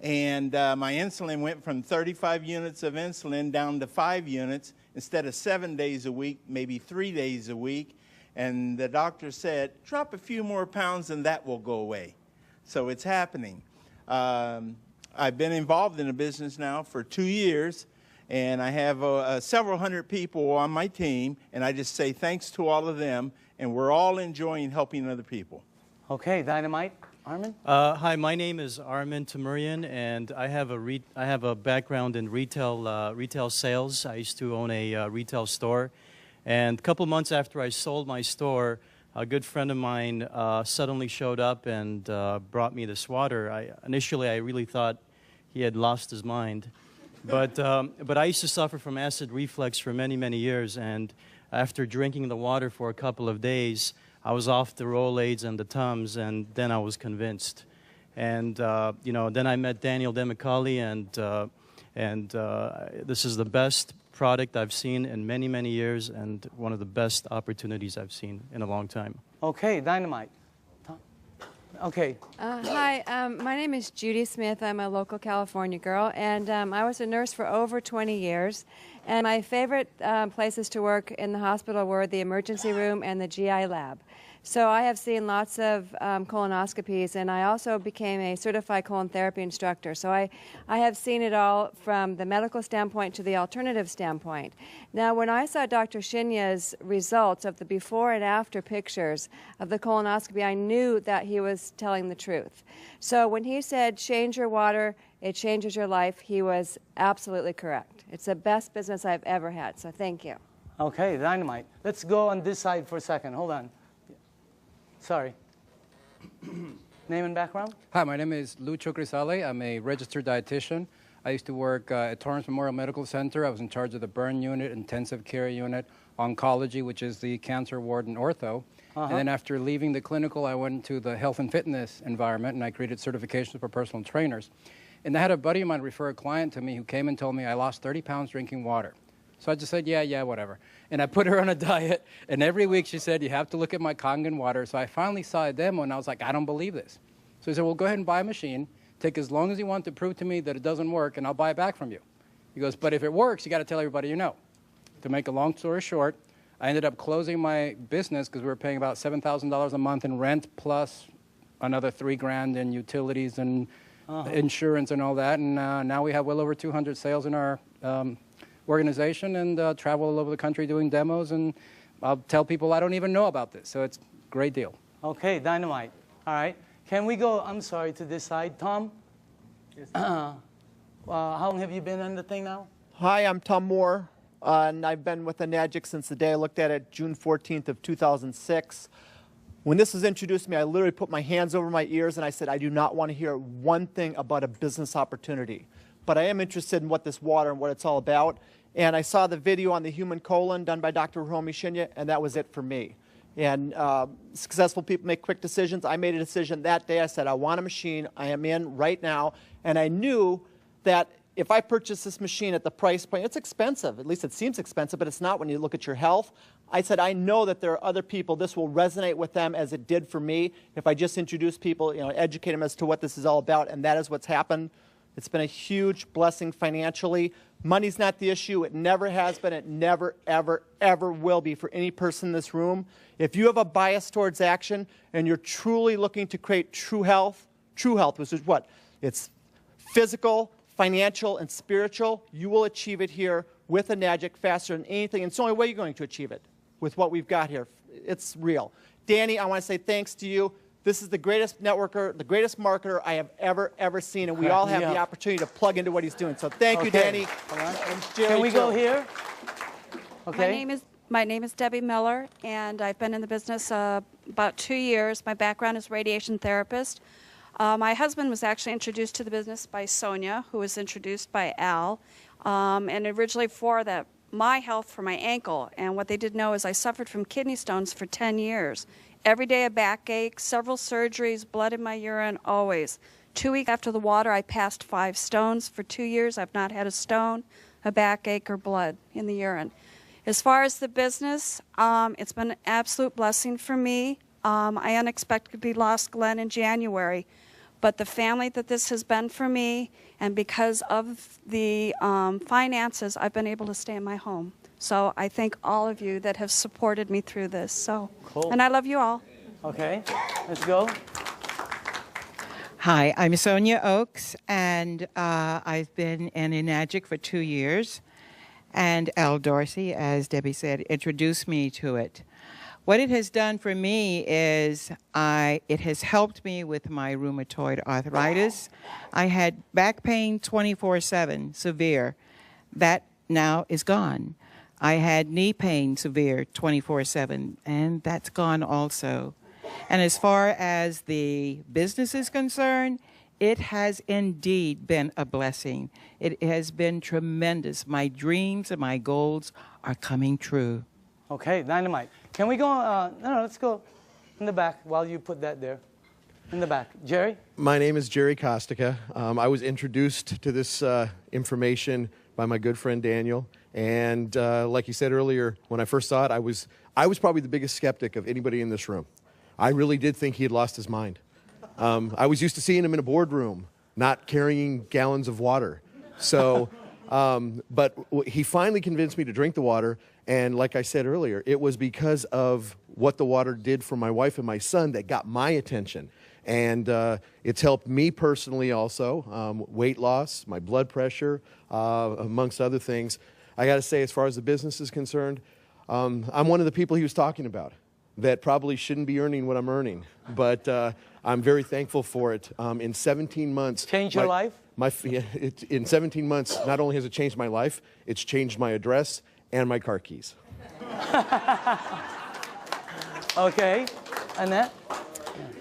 And my insulin went from 35 units of insulin down to 5 units instead of 7 days a week, maybe 3 days a week. And the doctor said, drop a few more pounds and that will go away. So it's happening. I've been involved in the business now for 2 years, and I have several hundred people on my team, and I just say thanks to all of them, and we're all enjoying helping other people. Okay, Dynamite. Armin? Hi, my name is Armin Tamurian, and I have a background in retail sales. I used to own a retail store, and a couple months after I sold my store, a good friend of mine suddenly showed up and brought me this water. Initially, I really thought he had lost his mind, but I used to suffer from acid reflux for many, many years, and after drinking the water for a couple of days, I was off the Rolaids and the Tums, and then I was convinced. And, you know, then I met Daniel Dimicale, and this is the best product I've seen in many, many years, and one of the best opportunities I've seen in a long time. Okay, Dynamite. Okay. Hi, my name is Judy Smith. I'm a local California girl, and I was a nurse for over 20 years. And my favorite places to work in the hospital were the emergency room and the GI lab. So I have seen lots of colonoscopies, and I also became a certified colon therapy instructor. So I have seen it all from the medical standpoint to the alternative standpoint. Now, when I saw Dr. Shinya's results of the before and after pictures of the colonoscopy, I knew that he was telling the truth. So when he said, change your water, it changes your life, he was absolutely correct. It's the best business I've ever had, so thank you. Okay, Dynamite. Let's go on this side for a second. Hold on. Sorry. Name and background? Hi, my name is Lucho Grisale. I'm a registered dietitian. I used to work at Torrance Memorial Medical Center. I was in charge of the burn unit, intensive care unit, oncology, which is the cancer ward and ortho. And then after leaving the clinical, I went to the health and fitness environment, and I created certifications for personal trainers. And I had a buddy of mine refer a client to me who came and told me I lost 30 pounds drinking water. So I just said, yeah, whatever. And I put her on a diet, and every week she said, you have to look at my Kangen water. So I finally saw a demo, and I was like, I don't believe this. So he said, well, go ahead and buy a machine. Take as long as you want to prove to me that it doesn't work, and I'll buy it back from you. He goes, but if it works, you got to tell everybody you know. To make a long story short, I ended up closing my business because we were paying about $7,000 a month in rent, plus another $3,000 in utilities and insurance and all that. And now we have well over 200 sales in our organization, and travel all over the country doing demos, and I'll tell people I don't even know about this, so it's a great deal. Okay, Dynamite. All right. Can we go, I'm sorry, to this side? Tom? Yes. How long have you been on the thing now? Hi, I'm Tom Moore, and I've been with Enagic since the day I looked at it, June 14th of 2006. When this was introduced to me, I literally put my hands over my ears and I said, I do not want to hear one thing about a business opportunity, but I am interested in what this water and what it's all about. And I saw the video on the human colon done by Dr. Hiromi Shinya, and that was it for me. And successful people make quick decisions. I made a decision that day. I said, I want a machine. I am in right now. And I knew that if I purchase this machine at the price point, it's expensive. At least it seems expensive, but it's not when you look at your health. I said, I know that there are other people, this will resonate with them as it did for me. If I just introduce people, educate them as to what this is all about, and that is what's happened. It's been a huge blessing financially. Money's not the issue. It never has been. It never, ever, ever will be for any person in this room. If you have a bias towards action and you're truly looking to create true health, which is what? It's physical, financial, and spiritual. You will achieve it here with a Nagic faster than anything. And it's the only way you're going to achieve it with what we've got here. It's real. Danny, I want to say thanks to you. This is the greatest networker, the greatest marketer I have ever seen, and we all have the opportunity to plug into what he's doing. So thank you, Danny. And Jerry, Can we go here? Okay. My name is Debbie Miller, and I've been in the business about 2 years. My background is radiation therapist. My husband was actually introduced to the business by Sonia, who was introduced by Al, and originally for my health for my ankle. And what they didn't know is I suffered from kidney stones for 10 years. Every day a backache, several surgeries, blood in my urine, always. 2 weeks after the water, I passed 5 stones. For 2 years, I've not had a stone, a backache, or blood in the urine. As far as the business, it's been an absolute blessing for me. I unexpectedly lost Glenn in January, but the family that this has been for me, and because of the finances, I've been able to stay in my home. So I thank all of you that have supported me through this. So, cool. And I love you all. Okay, let's go. Hi, I'm Sonia Oakes, and I've been in Enagic for 2 years. And Al Dorsey, as Debbie said, introduced me to it. What it has done for me is it has helped me with my rheumatoid arthritis. I had back pain 24/7, severe. That now is gone. I had knee pain, severe, 24/7, and that's gone also. And as far as the business is concerned, it has indeed been a blessing. It has been tremendous. My dreams and my goals are coming true. Okay, dynamite. Can we go, no, let's go in the back while you put that there. In the back. Jerry? My name is Jerry Kostica. I was introduced to this information by my good friend Daniel. And like you said earlier, when I first saw it, I was probably the biggest skeptic of anybody in this room. I really did think he had lost his mind. I was used to seeing him in a boardroom, not carrying gallons of water. So, but he finally convinced me to drink the water. And like I said earlier, it was because of what the water did for my wife and my son that got my attention. And it's helped me personally also, weight loss, my blood pressure, amongst other things. I got to say, as far as the business is concerned, I'm one of the people he was talking about that probably shouldn't be earning what I'm earning. But I'm very thankful for it. In 17 months... Changed your life? In 17 months, not only has it changed my life, it's changed my address and my car keys. Okay. Annette?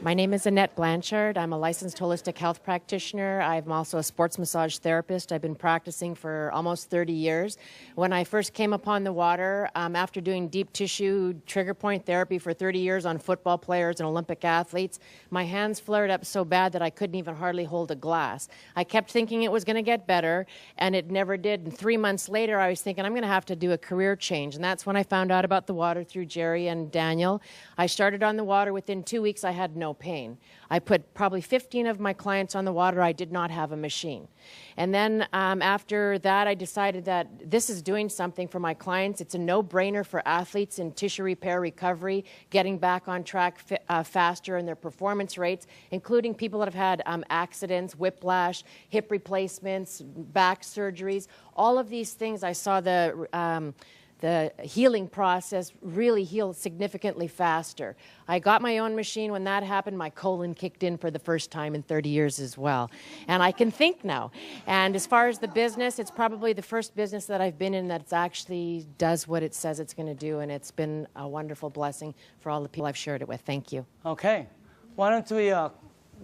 My name is Annette Blanchard. I'm a licensed holistic health practitioner. I'm also a sports massage therapist. I've been practicing for almost 30 years. When I first came upon the water, after doing deep tissue trigger point therapy for 30 years on football players and Olympic athletes, my hands flared up so bad that I couldn't even hardly hold a glass. I kept thinking it was going to get better, and it never did. And 3 months later, I was thinking I'm going to have to do a career change. And that's when I found out about the water through Jerry and Daniel. I started on the water. Within 2 weeks, I had no pain. I put probably 15 of my clients on the water. I did not have a machine. And then after that, I decided that this is doing something for my clients. It's a no-brainer for athletes in tissue repair recovery, getting back on track faster in their performance rates, including people that have had accidents, whiplash, hip replacements, back surgeries. All of these things, I saw the healing process really healed significantly faster. I got my own machine. When that happened, my colon kicked in for the first time in 30 years as well. And I can think now. And as far as the business, it's probably the first business that I've been in that actually does what it says it's going to do. And it's been a wonderful blessing for all the people I've shared it with. Thank you. Okay. Why don't we,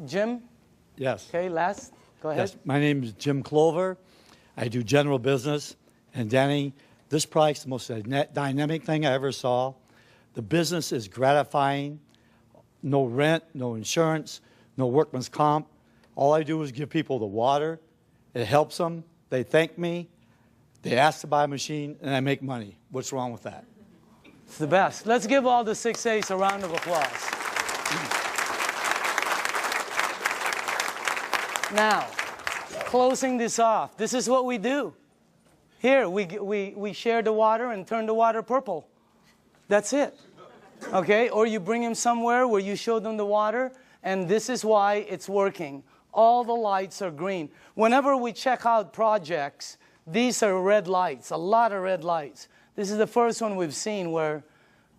Jim? Yes. Okay, last. Go ahead. Yes. My name is Jim Clover. I do general business. And Danny, this product's the most dynamic thing I ever saw. The business is gratifying. No rent, no insurance, no workman's comp. All I do is give people the water. It helps them. They thank me. They ask to buy a machine, and I make money. What's wrong with that? It's the best. Let's give all the 6 A's a round of applause. Now, closing this off, this is what we do. Here, we share the water and turn the water purple. That's it. Okay? Or you bring them somewhere where you show them the water, and this is why it's working. All the lights are green. Whenever we check out projects, these are red lights, a lot of red lights. This is the first one we've seen where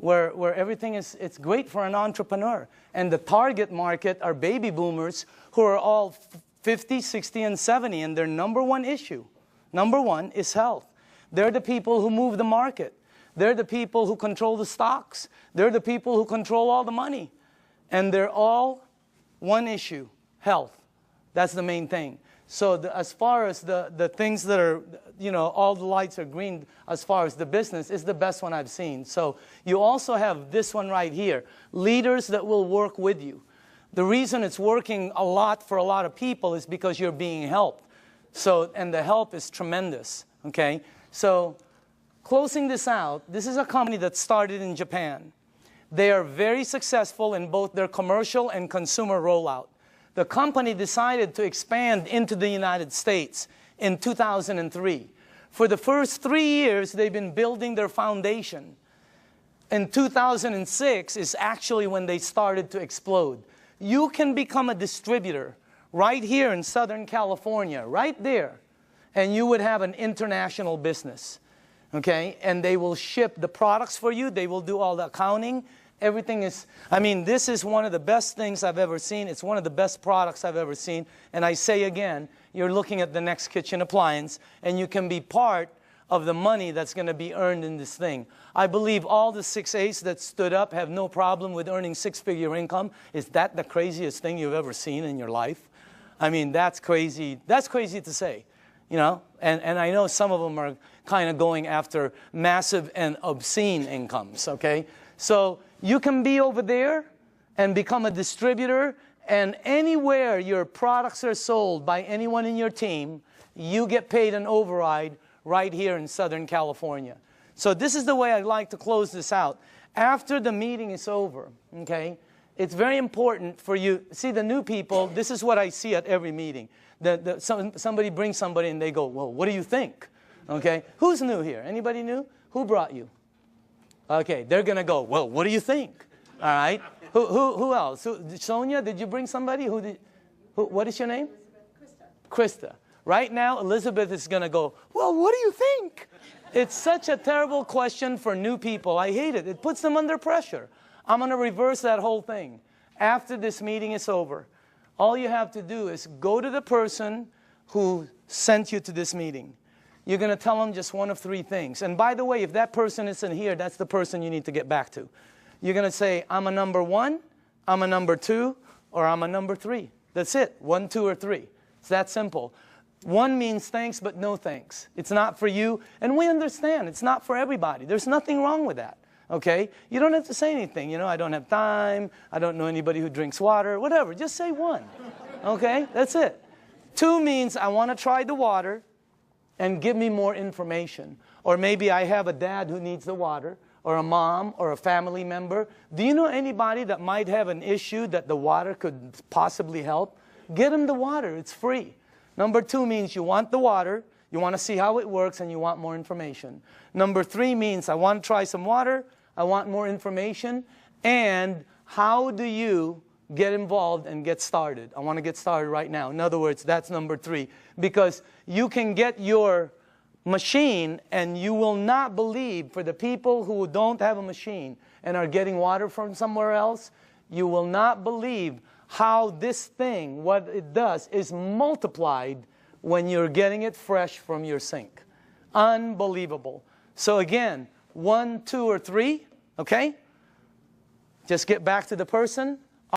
everything is, it's great for an entrepreneur. And the target market are baby boomers who are all 50, 60, and 70, and their number one issue, number one, is health. They're the people who move the market. They're the people who control the stocks. They're the people who control all the money. And they're all one issue, health. That's the main thing. So as far as the things that are, you know, all the lights are green, as far as the business, is the best one I've seen. So you also have this one right here, leaders that will work with you. The reason it's working a lot for a lot of people is because you're being helped. So, and the help is tremendous, okay? So closing this out, this is a company that started in Japan. They are very successful in both their commercial and consumer rollout. The company decided to expand into the United States in 2003. For the first 3 years, they've been building their foundation. In 2006 is actually when they started to explode. You can become a distributor right here in Southern California, right there, and you would have an international business, okay? And they will ship the products for you. They will do all the accounting. Everything is, I mean, this is one of the best things I've ever seen. It's one of the best products I've ever seen. And I say again, you're looking at the next kitchen appliance, and you can be part of the money that's going to be earned in this thing. I believe all the 6 A's that stood up have no problem with earning six-figure income. Is that the craziest thing you've ever seen in your life? I mean, that's crazy. That's crazy to say, you know? And I know some of them are kind of going after massive and obscene incomes, okay? So you can be over there and become a distributor, and anywhere your products are sold by anyone in your team, you get paid an override right here in Southern California. So this is the way I'd like to close this out. After the meeting is over, okay, it's very important for you. See, the new people, this is what I see at every meeting. Somebody brings somebody and they go, well, what do you think? Okay, who's new here? Anybody new? Who brought you? Okay, they're going to go, well, what do you think? All right. Who else? Sonia, did you bring somebody? What is your name? Krista. Right now, Elizabeth is going to go, well, what do you think? It's such a terrible question for new people. I hate it. It puts them under pressure. I'm going to reverse that whole thing. After this meeting is over, all you have to do is go to the person who sent you to this meeting. You're going to tell them just one of 3 things. And by the way, if that person isn't here, that's the person you need to get back to. You're going to say, I'm a number 1, I'm a number 2, or I'm a number 3. That's it. 1, 2, or 3. It's that simple. 1 means thanks, but no thanks. It's not for you. And we understand. It's not for everybody. There's nothing wrong with that. Okay? You don't have to say anything. You know, I don't have time. I don't know anybody who drinks water. Whatever. Just say 1. Okay? That's it. 2 means I want to try the water and give me more information. Or maybe I have a dad who needs the water, or a mom, or a family member. Do you know anybody that might have an issue that the water could possibly help? Get them the water. It's free. Number 2 means you want the water, you want to see how it works, and you want more information. Number 3 means I want to try some water, I want more information, and how do you get involved and get started? I want to get started right now. In other words, that's number 3. Because you can get your machine, and you will not believe, for the people who don't have a machine and are getting water from somewhere else, you will not believe how this thing, what it does, is multiplied when you're getting it fresh from your sink. Unbelievable. So again, 1, 2, or 3, okay? Just get back to the person